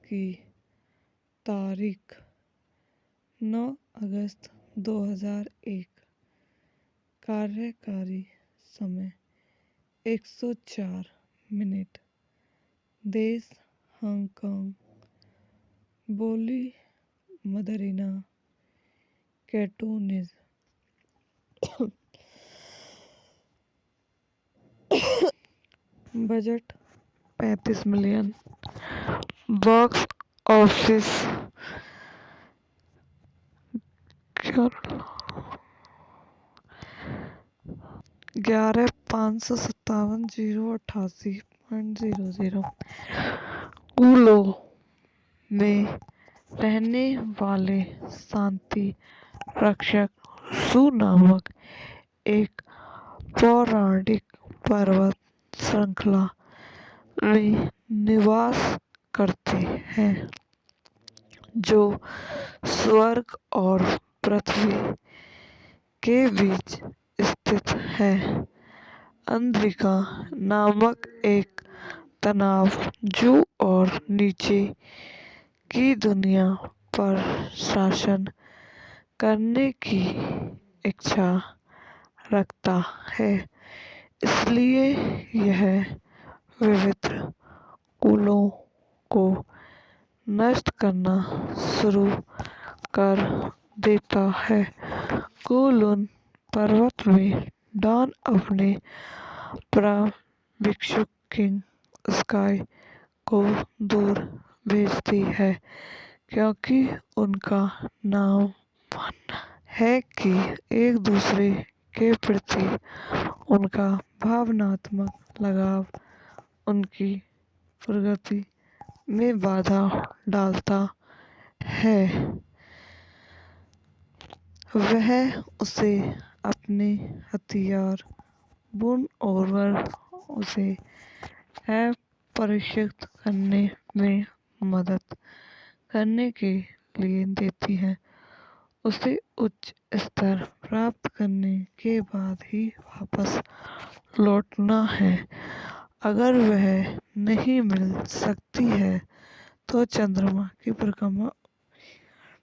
Speaker 3: की तारीख 9 अगस्त 2001 कार्यकारी समय 104 मिनट देश हांगकांग बोली Mandarin Cantonese budget 35 million box office 11,557,088.00 कूलो में रहने वाले शांति रक्षक सू नामक एक पौराणिक पर्वत श्रृंखला में निवास करते हैं जो स्वर्ग और पृथ्वी के बीच स्थित है। अंद्रिका नामक एक तनाव जो और नीचे की दुनिया पर शासन करने की इच्छा रखता है, इसलिए यह विविध कुलों को नष्ट करना शुरू कर देता है। कुलुन पर्वत में डॉन अपने भिक्षुक किंग स्काई को दूर भेजती है क्योंकि उनका नाम है कि एक दूसरे के प्रति उनका भावनात्मक लगाव उनकी प्रगति में बाधा डालता है। वह उसे अपने हथियार बुन और उसे अपरिष्कृत करने में मदद करने के लिए देती है। उसे उच्च स्तर प्राप्त करने के बाद ही वापस लौटना है। अगर वह नहीं मिल सकती है तो चंद्रमा की परिक्रमा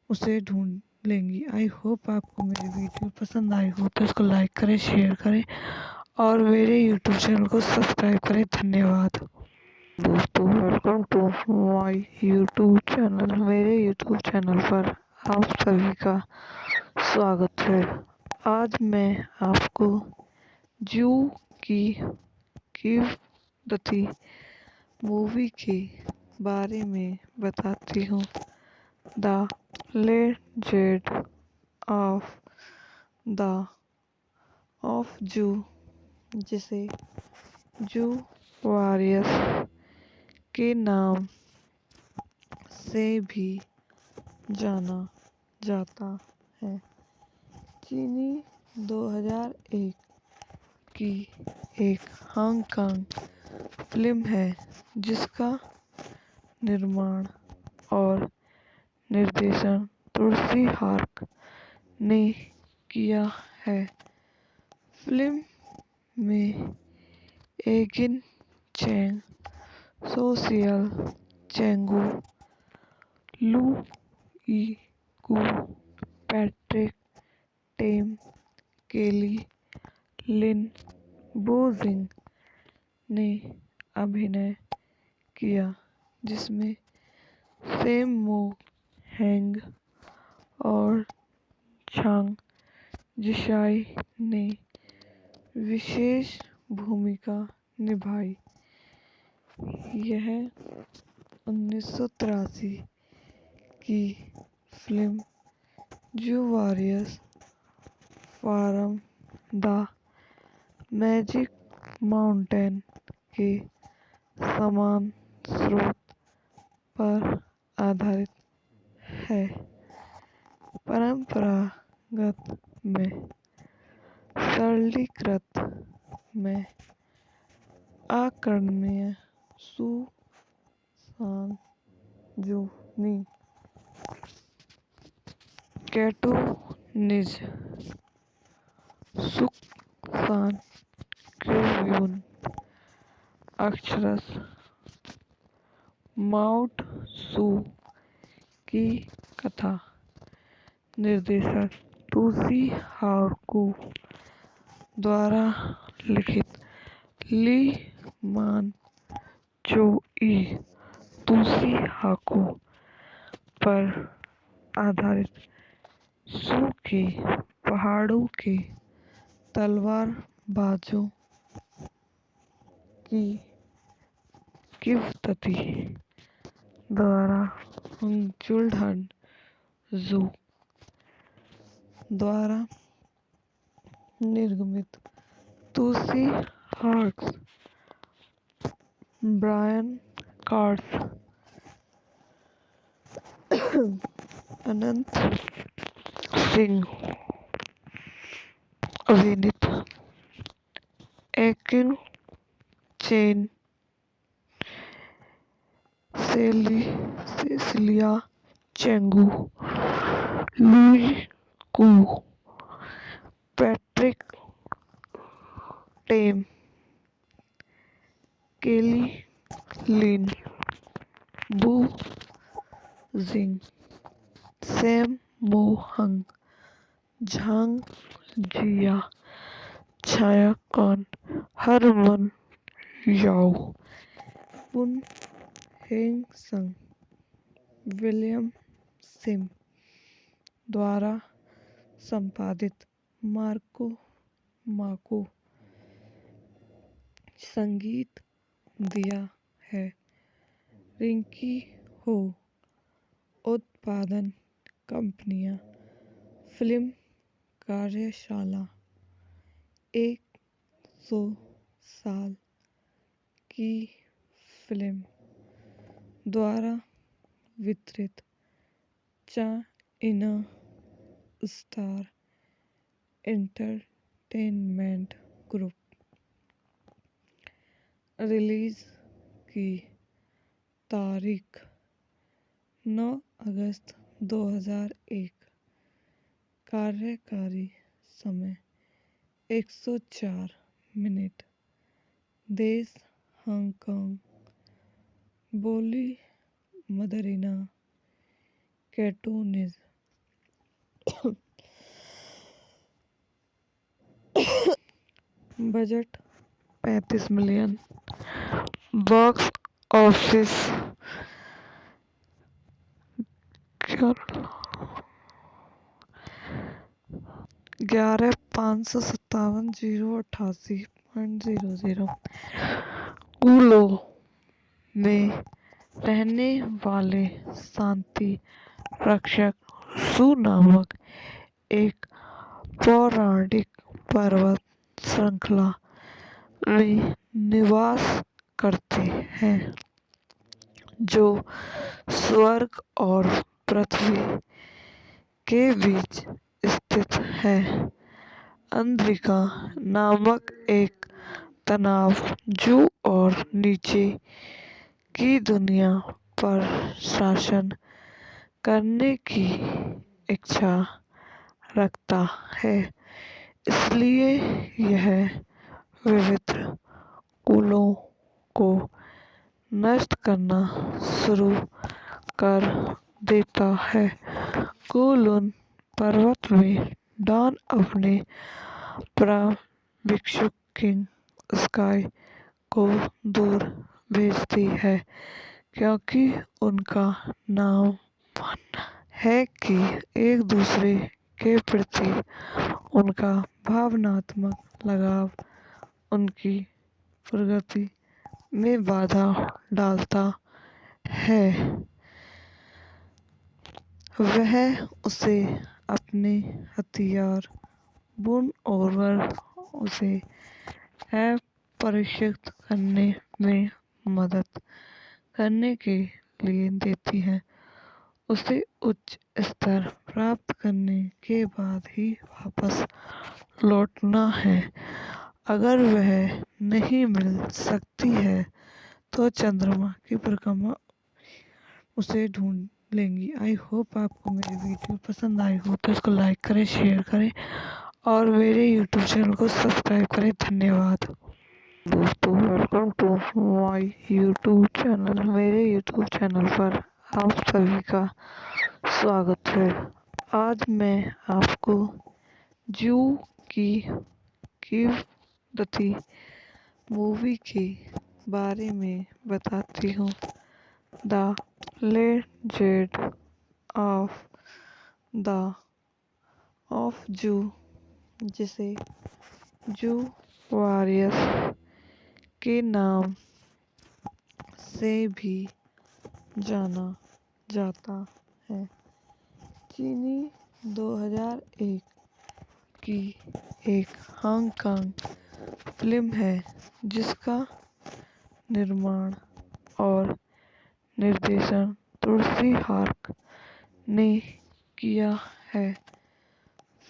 Speaker 3: उसे ढूंढ लेंगी। आई होप आपको मेरी वीडियो पसंद आई हो तो इसको लाइक करें, शेयर करें और मेरे यूट्यूब चैनल को सब्सक्राइब करें। धन्यवाद दोस्तों, welcome to my YouTube channel. मेरे यूट्यूब चैनल पर आप सभी का स्वागत है। आज मैं आपको जू की कीमती मूवी के बारे में बताती हूँ। द लेजेंड ऑफ जू, जिसे जू वॉरियर्स के नाम से भी जाना जाता है, चीनी 2001 की एक हांगकांग फिल्म है जिसका निर्माण और निर्देशन तुलसी हार्क ने किया है। फिल्म में एगिन चैंग, सोशियल चेंगू, लू ई कू, पैट्रिक टेम, केली लिन बोजिंग ने अभिनय किया, जिसमें सैम मो हैंग और झांग जिशाई ने विशेष भूमिका निभाई। यह 1983 की फिल्म जू warriors from the magic mountain के समान स्रोत पर आधारित है। परंपरागत में सरलीकृत में अकर्णीय सू सांग जूनी कैटोनिज सुक सान क्यूयून अक्षरस माउट सू की कथा। निर्देशक तुलसी हार्कू द्वारा लिखित ली मान चो ई तुलसी हार्कू पर आधारित सू के पहाड़ों के तलवारबाजों की किवदंती द्वारा जुल्हन जू द्वारा निर्मित। तुलसी हार्क्स, ब्रायन कार्स, अनंत सिंह अभिनीत Ekin Cheng, Cecilia Cheung, Louis Koo, Patrick Tam, Kelly Lin बू जिंग, सैम मो हंग, झांग जिया, छाया कान, हरमन याओ, पुन हेंग संग, विलियम सिम द्वारा संपादित। माको संगीत दिया है रिंकी हो। उत्पादन कंपनियां, फिल्म कार्यशाला, 100 साल की फिल्म द्वारा वितरित China star entertainment group. Release की तारीख 9 अगस्त 2001। कार्यकारी समय 104 मिनट। देश हांगकांग। बोली Mandarin Cantonese. Budget 35 million. Box office 11,557,088.00। कूलो में रहने वाले शांति रक्षक सु नामक एक पौराणिक पर्वत श्रृंखला में निवास करते हैं, जो स्वर्ग और पृथ्वी के बीच स्थित है। अंद्रिका नामक एक तनाव जो और नीचे की दुनिया पर शासन करने की इच्छा रखता है, इसलिए यह विविध कुलों को नष्ट करना शुरू कर देता है। कुलुन पर्वत में डॉन अपने भिक्षु किंग स्काई को दूर भेजती है, क्योंकि उनका नाम मानना है कि एक दूसरे के प्रति उनका भावनात्मक लगाव उनकी प्रगति में बाधा डालता है। वह उसे अपने हथियार बुन और उसे प्रशिक्षित करने में मदद करने के लिए देती है। उसे उच्च स्तर प्राप्त करने के बाद ही वापस लौटना है। अगर वह नहीं मिल सकती है तो चंद्रमा की परिक्रमा उसे ढूंढ लेंगी। आई होप आपको मेरी वीडियो पसंद आई हो तो इसको लाइक करें, शेयर करें और मेरे यूट्यूब चैनल को सब्सक्राइब करें। धन्यवाद दोस्तों, welcome to my YouTube channel. मेरे यूट्यूब चैनल पर आप सभी का स्वागत है। आज मैं आपको जू की कीमती मूवी के बारे में बताती हूँ। द लेजेंड ऑफ जू, जिसे जू वॉरियर्स के नाम से भी जाना जाता है, चीनी 2001 की एक हांगकांग फिल्म है जिसका निर्माण और निर्देशन तुलसी हार्क ने किया है।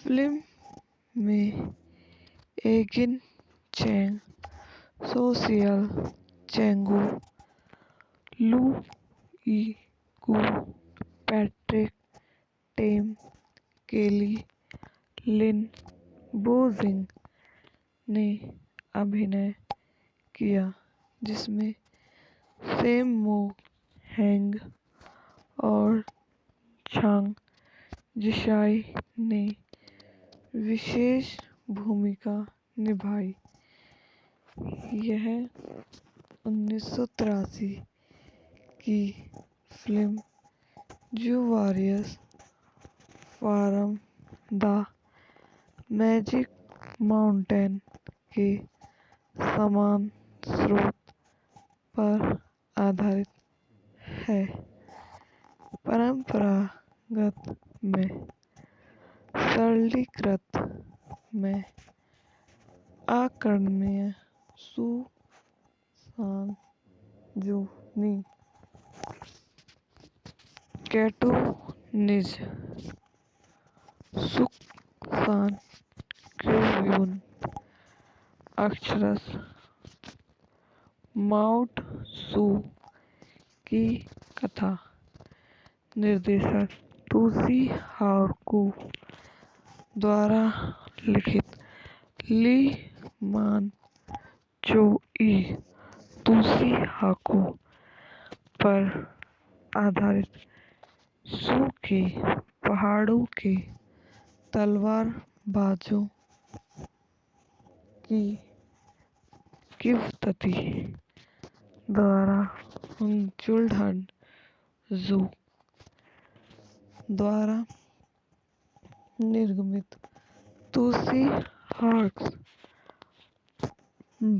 Speaker 3: फिल्म में एगिन चैंग, सोशियल चेंगू, लू यी-कू, पैट्रिक टेम, केली लिन बोजिंग ने अभिनय किया, जिसमें सैम मो हैंग और झांग जिशाई ने विशेष भूमिका निभाई। यह 1983 की फिल्म जू warriors from the magic mountain के समान स्रोत पर आधारित है। परंपरागत में सरलीकृत में आकर्षणीय सुसंजनी कैटोनिज सुकसान क्यूब्यून अक्षरश माउट सू की कथा निर्देशक टूसी हार्कू द्वारा लिखित ली मान चोई टूसी हाकू पर आधारित सू के पहाड़ों के तलवारबाजों की किंवदंती द्वारा जुल्हन जू द्वारा निर्मित Tsui हार्क्स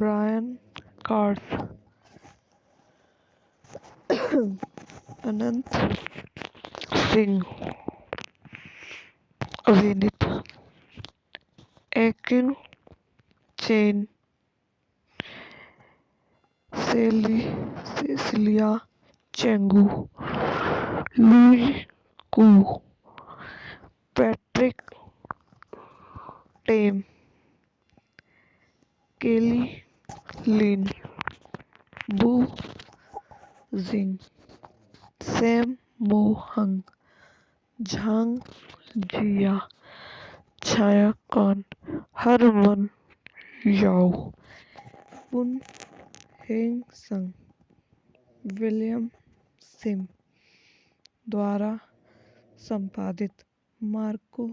Speaker 3: Brian cards Anant Singh अभिनीत Ekin Cheng Cecilia Cheung Louis Koo Patrick Tam Kelly Lin बू जिंग सैम मो हंग झांग जिया छाया कान हरमन याओ पुन हेंग संग विलियम सिम द्वारा संपादित माको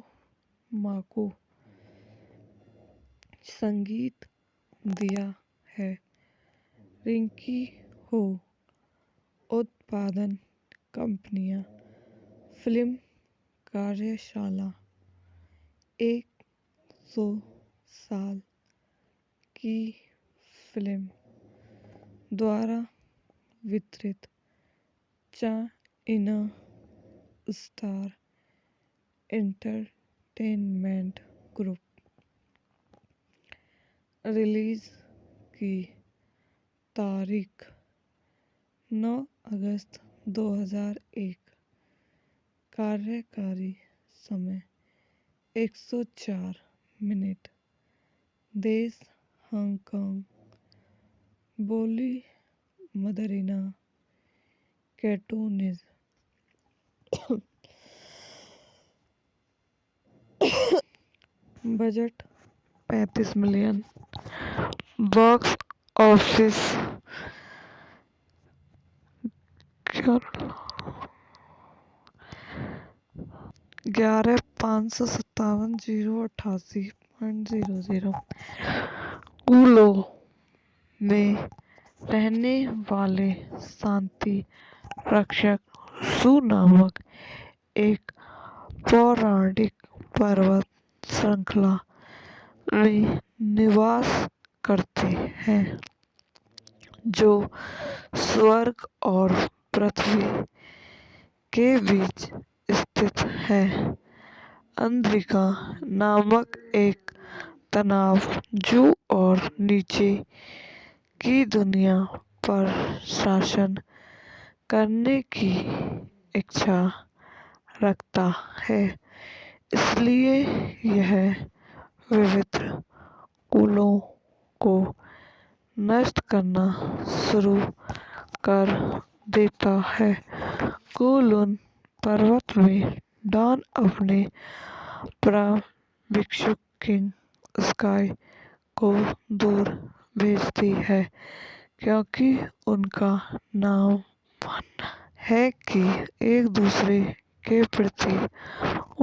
Speaker 3: संगीत दिया है रिंकी हो उत्पादन कंपनियां फिल्म कार्यशाला 100 साल की फिल्म द्वारा वितरित China star entertainment group release की तारीख 9 अगस्त 2001 कार्यकारी समय 104 मिनट देश हांगकांग बोली Mandarin Cantonese budget 35 million box office 11,557,088.00 कूलो में रहने वाले शांति रक्षक सू नामक एक पौराणिक पर्वत श्रृंखला में निवास करते हैं जो स्वर्ग और पृथ्वी के बीच स्थित है। अंद्रिका नामक एक तनाव जो और नीचे की दुनिया पर शासन करने की इच्छा रखता है, इसलिए यह विविध कुलों को नष्ट करना शुरू कर देता है। कुलुन पर्वत में डॉन अपने भिक्षुक किंग स्काई को दूर भेजती है क्योंकि उनका नाम है कि एक दूसरे के प्रति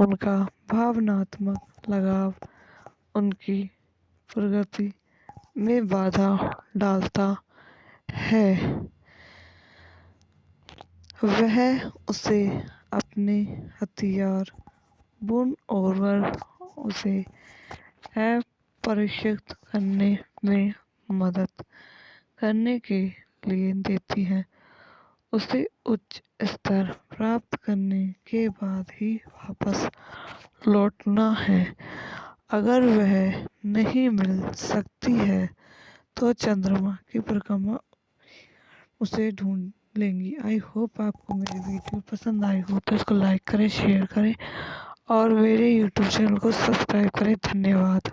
Speaker 3: उनका भावनात्मक लगाव उनकी प्रगति में बाधा डालता है। वह उसे अपने हथियार बुन और उसे प्रशिक्षित करने में मदद करने के लिए देती है। उसे उच्च स्तर प्राप्त करने के बाद ही वापस लौटना है। अगर वह नहीं मिल सकती है तो चंद्रमा की परिक्रमा उसे ढूंढ लेंगी। आई होप आपको मेरी वीडियो पसंद आई हो तो इसको लाइक करें, शेयर करें और मेरे यूट्यूब चैनल को सब्सक्राइब करें। धन्यवाद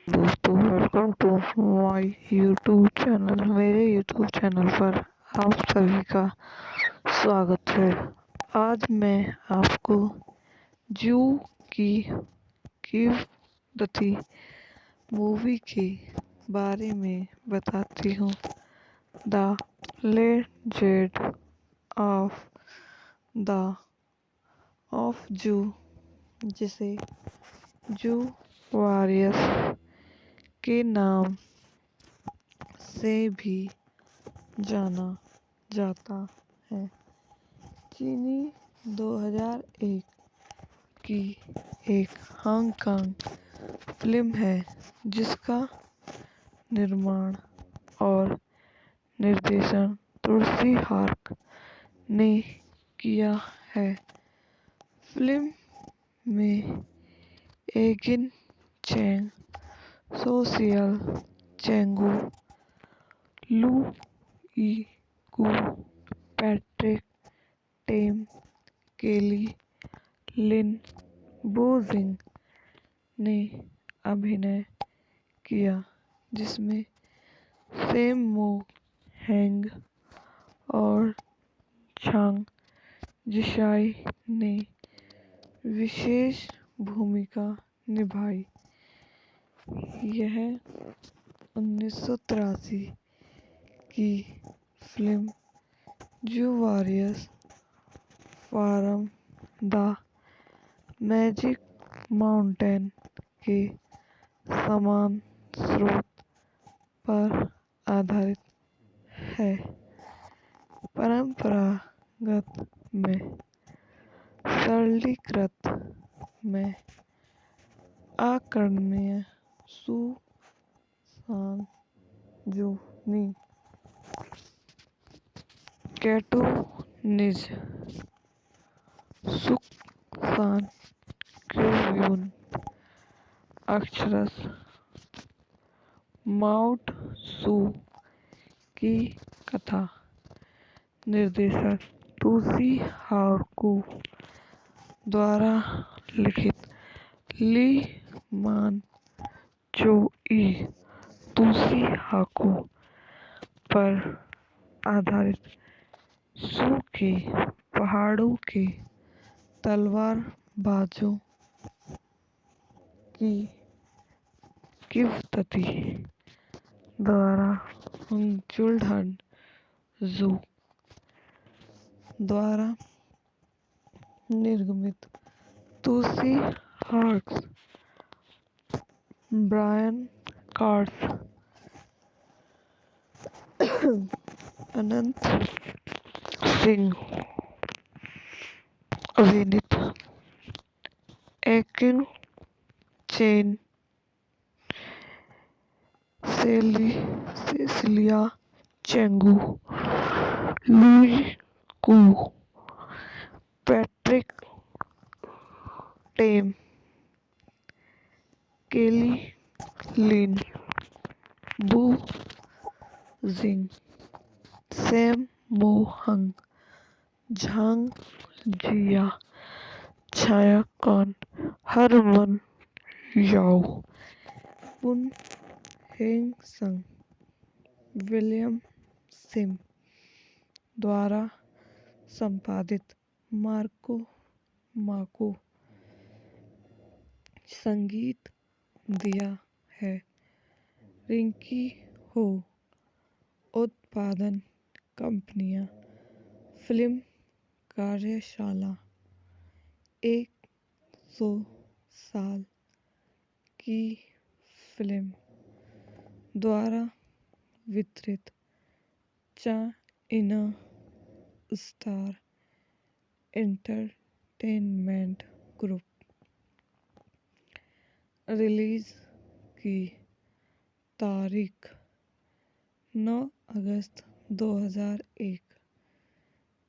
Speaker 3: दोस्तों, welcome to my YouTube channel. मेरे यूट्यूब चैनल पर आप सभी का स्वागत है। आज मैं आपको जू की किवदती मूवी के बारे में बताती हूँ। द लेजेंड द ऑफ जू, जिसे जू वॉरियर्स के नाम से भी जाना जाता है, चीनी 2001 की एक हांगकांग फिल्म है जिसका निर्माण और निर्देशन तुलसी हार्क ने किया है। फिल्म में एगिन चैंग, सोशियल चेंगू, लू ई कू, पैट्रिक टेम, केली लिन बोजिंग ने अभिनय किया, जिसमें सैम मो हैंग और झांग जिशाई ने विशेष भूमिका निभाई। यह 1983 की फिल्म जू warriors from the magic mountain के समान स्रोत पर आधारित है। परंपरागत में सरलीकृत में आकर्षणीय सुसान जूनी कैटोनिज सुकसान क्यूयून अक्षरस माउट सू की कथा निर्देशक तुसी हार्कू द्वारा लिखित ली मान चो ई तुसी हाकू पर आधारित सू के पहाड़ों के तलवारबाजों की किवदती द्वारा जुल्हन जू द्वारा निर्मित Tsui हार्क्स, Brian cars, Anant Singh अभिनीत Ekin Cheng, Cecilia Cheung, Louis Koo, Patrick Tam, Kelly Lin बू जिंग, सैम मो हंग, झांग जिया, छाया कान, हरमन याओ, पुन हेंग संग, विलियम सिम द्वारा संपादित माको संगीत दिया है। रिंकी हो उत्पादन कंपनियां। फिल्म कार्यशाला 100 साल की फिल्म द्वारा वितरित China star entertainment group. Release की तारीख 9 अगस्त 2001।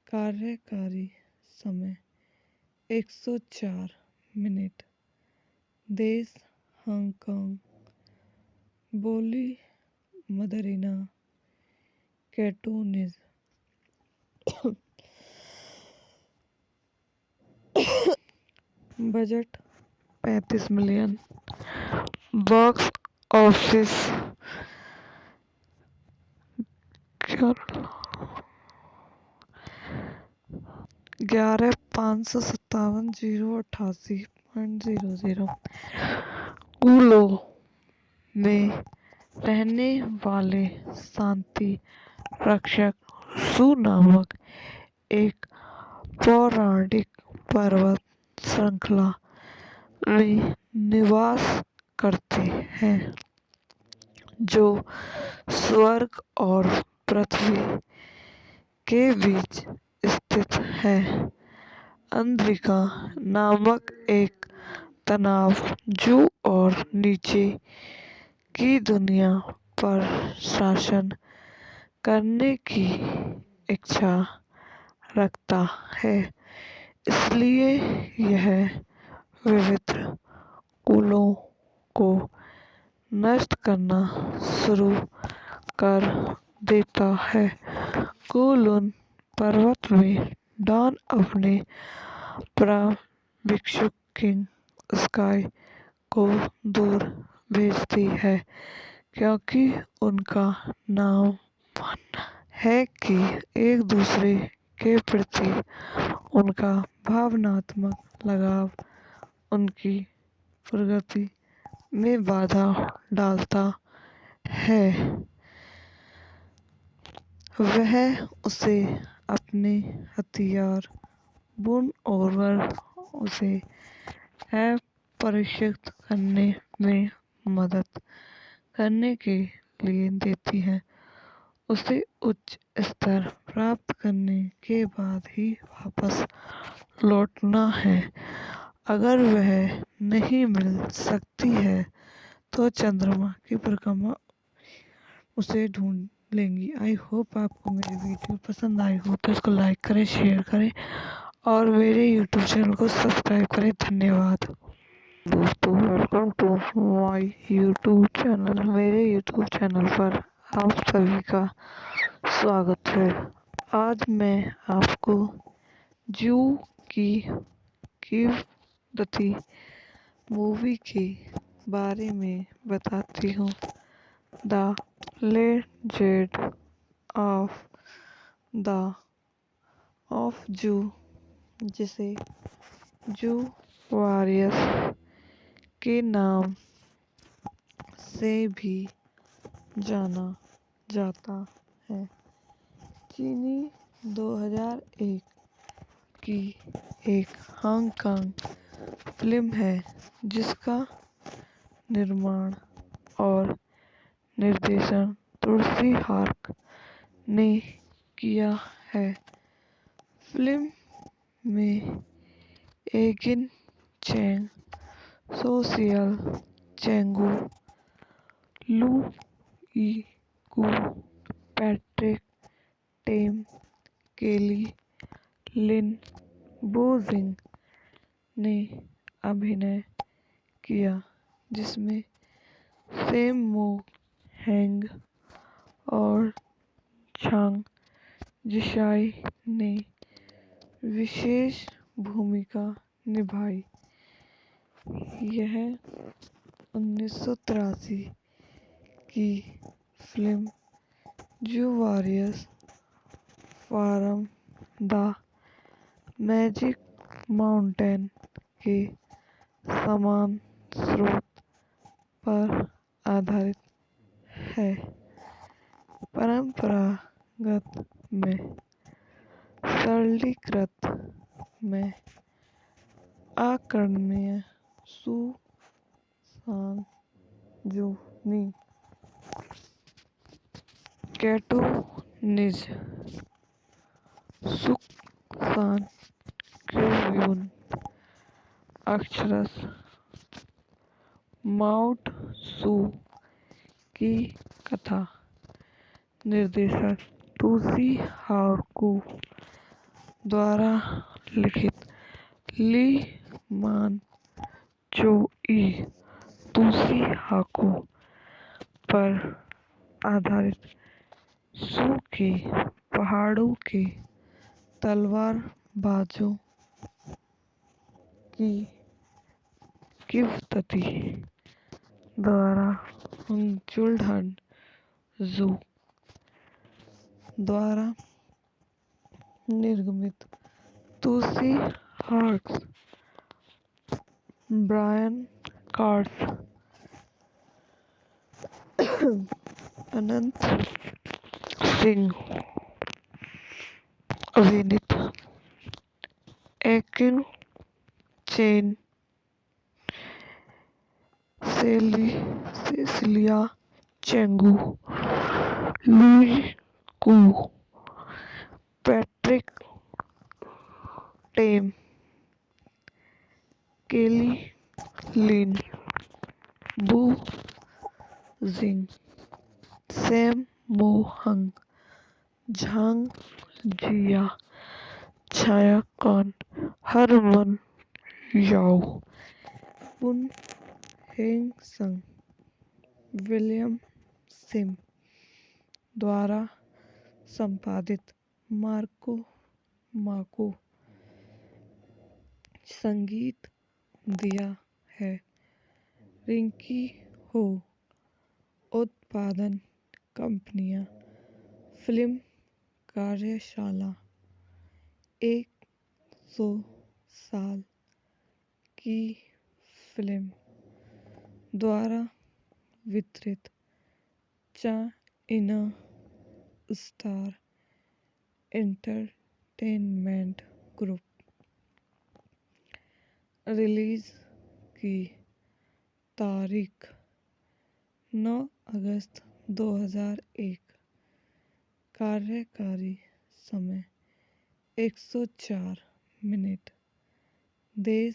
Speaker 3: कार्यकारी समय 104 मिनट। देश हांगकांग। बोली Mandarin Cantonese. Budget 35 million. Box office 11,557,088.00। कूलो में रहने वाले शांति रक्षक सू नामक एक पौराणिक पर्वत श्रृंखला में निवास करते हैं जो स्वर्ग और पृथ्वी के बीच स्थित है। अंद्रिका नामक एक तनाव जो और नीचे की दुनिया पर शासन करने की इच्छा रखता है, इसलिए यह विविध कुलों को नष्ट करना शुरू कर देता है। कुलुन पर्वत में डॉन अपने प्रशिक्षु किंग स्काई को दूर भेजती है क्योंकि उनका नाम है कि एक दूसरे के प्रति उनका भावनात्मक लगाव उनकी प्रगति में बाधा डालता है। वह उसे अपने हथियार बुन और उसे प्रशिक्षित करने में मदद करने के लिए देती है। उसे उच्च स्तर प्राप्त करने के बाद ही वापस लौटना है। अगर वह नहीं मिल सकती है तो चंद्रमा की परिक्रमा उसे ढूंढ लेंगी। आई होप आपको मेरी वीडियो पसंद आई हो तो इसको लाइक करें, शेयर करें और मेरे यूट्यूब चैनल को सब्सक्राइब करें। धन्यवाद दोस्तों, welcome to my YouTube channel. मेरे यूट्यूब चैनल पर आप सभी का स्वागत है। आज मैं आपको जू की कीमती मूवी के बारे में बताती हूँ। द लेजेंड ऑफ जू, जिसे जू वॉरियर्स के नाम से भी जाना जाता है, चीनी 2001 की एक हांगकांग फिल्म है जिसका निर्माण और निर्देशन तुलसी हार्क ने किया है। फिल्म में एगिन चैंग, सोशियल चेंगू, लू यी-कू, पैट्रिक टेम, केली लिन बोजिंग ने अभिनय किया, जिसमें सैम मोक हैंग और झांग जिशाई ने विशेष भूमिका निभाई। यह 1983 की फिल्म जू warriors from the magic mountain के समान स्रोत पर आधारित है। परंपरागत में सरलीकृत में अकर्णीय सू सांग जूनी कैटोनिज सुक सान क्यूयून अक्षरश माउंट सू की कथा। निर्देशक तुलसी हार्क द्वारा लिखित ली मान चोई तुसी हाको पर आधारित सू के पहाड़ों के तलवारबाजों की किवदंती द्वारा जुल्हन जू द्वारा निर्मित Tsui हार्क्स Brian cards Anant Singh अभिनीत Ekin Cheng Cecilia Cheung Louis Koo Patrick Tam Kelly Lin बू जिंग सैम मो हंग झांग जिया छाया कान हरमन याओ पुन हेंग संग विलियम सिम द्वारा संपादित माको संगीत दिया है रिंकी हो उत्पादन कंपनियां फिल्म कार्यशाला 100 साल की फिल्म द्वारा वितरित China star entertainment group release की तारीख 9 अगस्त 2001 कार्यकारी समय 104 मिनट देश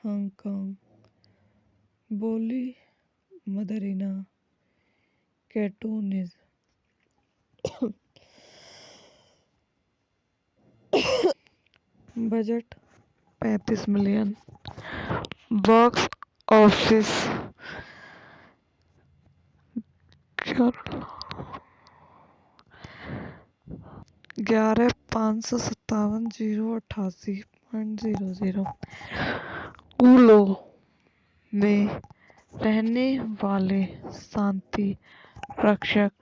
Speaker 3: हांगकांग बोली Mandarin Cantonese budget 35 million box office 11,557,088.00 कूलो में रहने वाले शांति रक्षक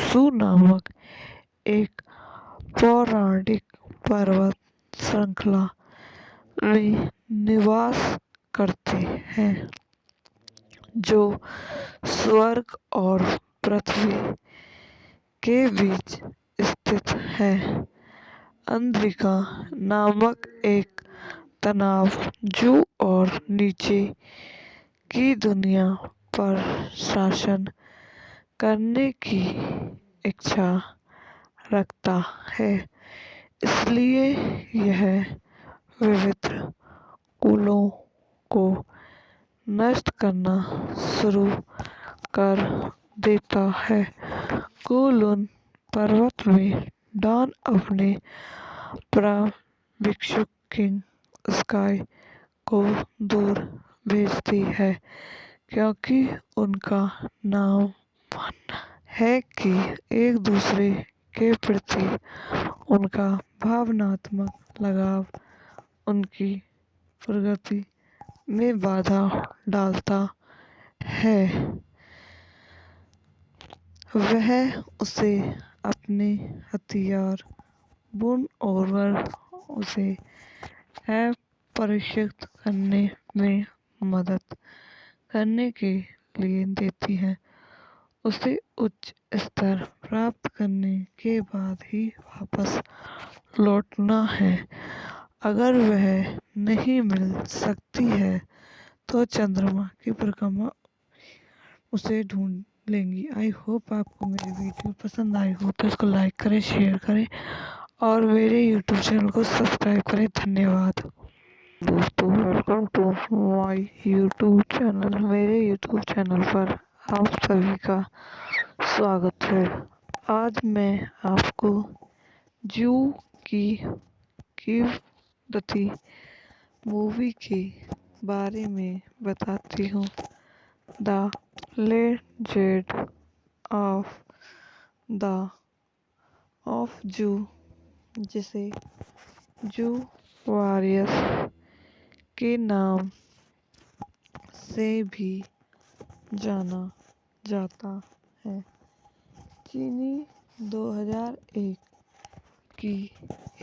Speaker 3: सू नामक एक पौराणिक पर्वत श्रृंखला में निवास करते हैं जो स्वर्ग और पृथ्वी के बीच स्थित है। अंद्रिका नामक एक तनाव जो और नीचे की दुनिया पर शासन करने की इच्छा रखता है, इसलिए यह विविध कुलों को नष्ट करना शुरू कर देता है। कुलुन पर्वत में डॉन अपने प्रशिक्षु किंग स्काई को दूर भेजती है क्योंकि उनका नाम मानना है कि एक दूसरे के प्रति उनका भावनात्मक लगाव उनकी प्रगति में बाधा डालता है। वह उसे अपने हथियार बुन और उसे प्रशिक्षित करने में मदद करने के लिए देती है। उसे उच्च स्तर प्राप्त करने के बाद ही वापस लौटना है। अगर वह नहीं मिल सकती है तो चंद्रमा की परिक्रमा उसे ढूंढ लेंगी। आई होप आपको मेरी वीडियो पसंद आई हो तो इसको लाइक करें, शेयर करें और मेरे यूट्यूब चैनल को सब्सक्राइब करें। धन्यवाद दोस्तों, welcome to my YouTube channel. मेरे यूट्यूब चैनल पर आप सभी का स्वागत है। आज मैं आपको जू की कीमती मूवी के बारे में बताती हूँ। द लेजेंड ऑफ जू, जिसे जू वॉरियर्स के नाम से भी जाना जाता है, चीनी 2001 की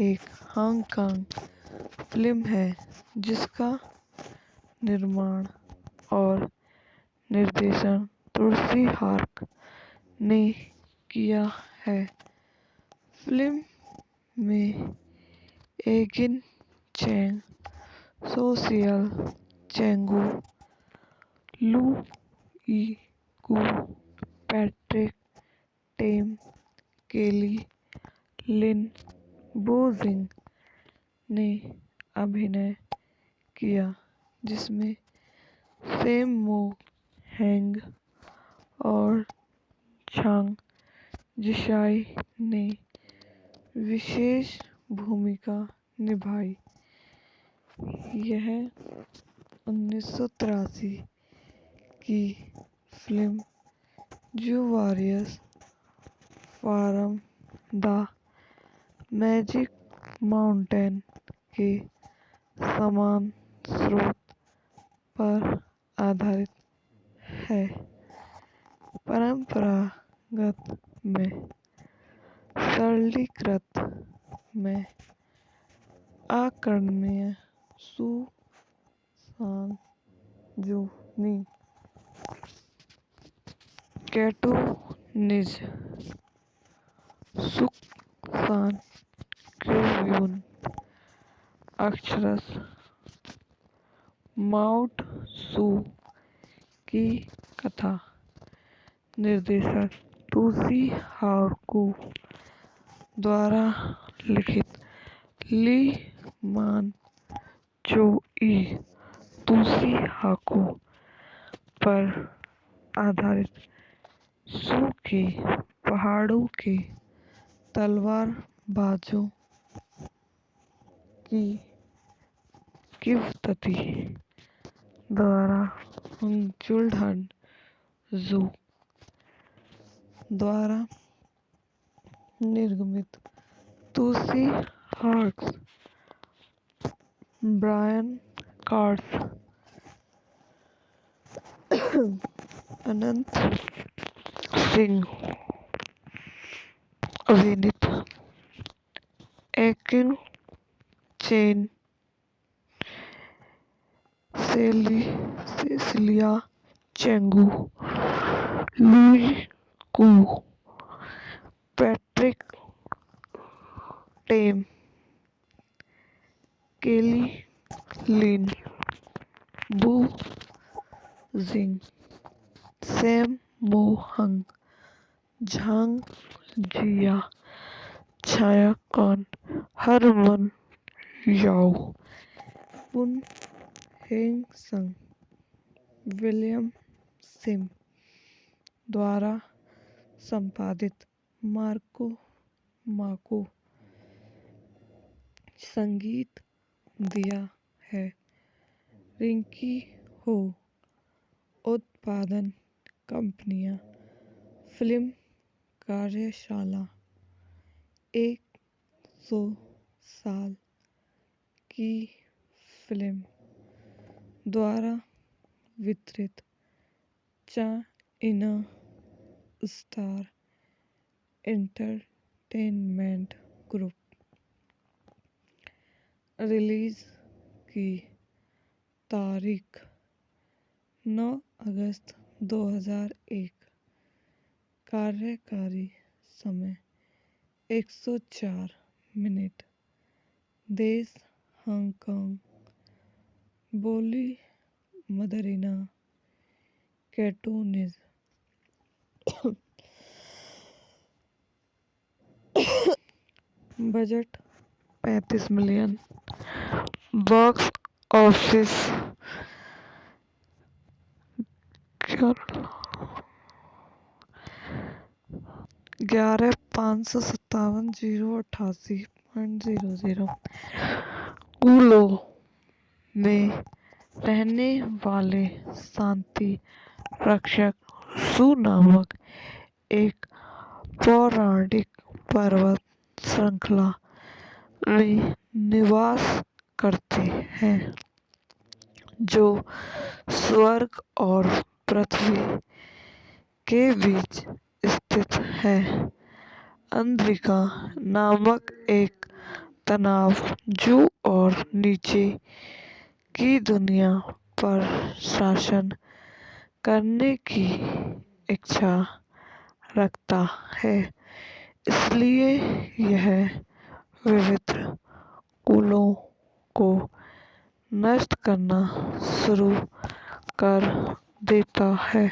Speaker 3: एक हांगकांग फिल्म है जिसका निर्माण और निर्देशन तुलसी हार्क ने किया है। फिल्म में एगिन चैंग, सोशियल चेंगू, लू ई कू, पैट्रिक टेम, केली लिन बोजिंग ने अभिनय किया, जिसमें सैम मो हैंग और झांग जिशाई ने विशेष भूमिका निभाई। यह 1983 की फिल्म जू warriors from the magic mountain के समान स्रोत पर आधारित है। परंपरागत में सरलीकृत में अकर्णीय सू सांग जूनी कैटोनिज सुक सान क्यूयून अक्षरस माउट सू की कथा। निर्देशक तुलसी हार्कू द्वारा लिखित ली मान चो ई तुलसी हार्कू पर आधारित सू के पहाड़ों के तलवारबाजों की किवदंती द्वारा जुल्हन जू द्वारा निर्मित तुलसी हार्क्स, ब्रायन कार्स, अनंत सिंह अभिनीत Ekin Cheng, Cecilia Cheung, Louis Koo, Patrick Tam, Kelly Lin बू जिंग, सैम मो हंग, झांग जिया, छाया कान, हरमन याओ, पुन हेंग संग, विलियम सिम द्वारा संपादित माको संगीत दिया है। रिंकी हो उत्पादन कंपनियां। फिल्म कार्यशाला 100 साल की फिल्म द्वारा वितरित China star entertainment group. Release की तारीख 9 अगस्त 2001। कार्यकारी समय 104 मिनट। देश हांगकांग। बोली Mandarin Cantonese. Budget 35 million. Box office 11,557,088 0.00 कूलों में रहने वाले शांति रक्षक सू नामक एक पौराणिक पर्वत श्रृंखला में निवास करते हैं, जो स्वर्ग और पृथ्वी के बीच स्थित है। अंद्रिका नामक एक तनाव जो और नीचे की दुनिया पर शासन करने की इच्छा रखता है, इसलिए यह विविध कुलों को नष्ट करना शुरू कर देता है।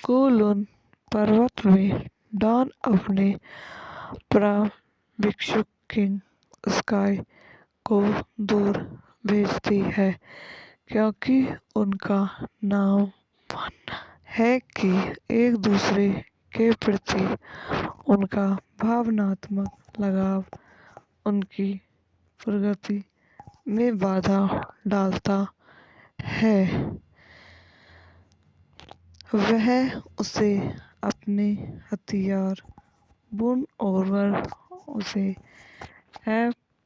Speaker 3: कुलुन पर्वत में डॉन अपने भिक्षु किंग स्काई को दूर भेजती है, क्योंकि उनका नाम मानना है कि एक दूसरे के प्रति उनका भावनात्मक लगाव उनकी प्रगति में बाधा डालता है। वह उसे अपने हथियार बुन और उसे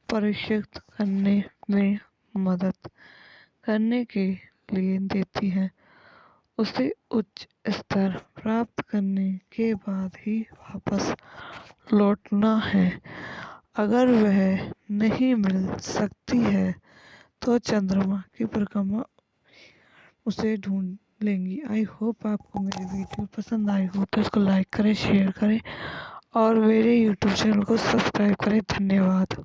Speaker 3: परीक्षित करने में मदद करने के लिए देती है। उसे उच्च स्तर प्राप्त करने के बाद ही वापस लौटना है। अगर वह नहीं मिल सकती है तो चंद्रमा की परिक्रमा उसे ढूंढ लेंगी। आई होप आपको मेरी वीडियो पसंद आई हो तो इसको लाइक करें, शेयर करें और मेरे यूट्यूब चैनल को सब्सक्राइब करें। धन्यवाद।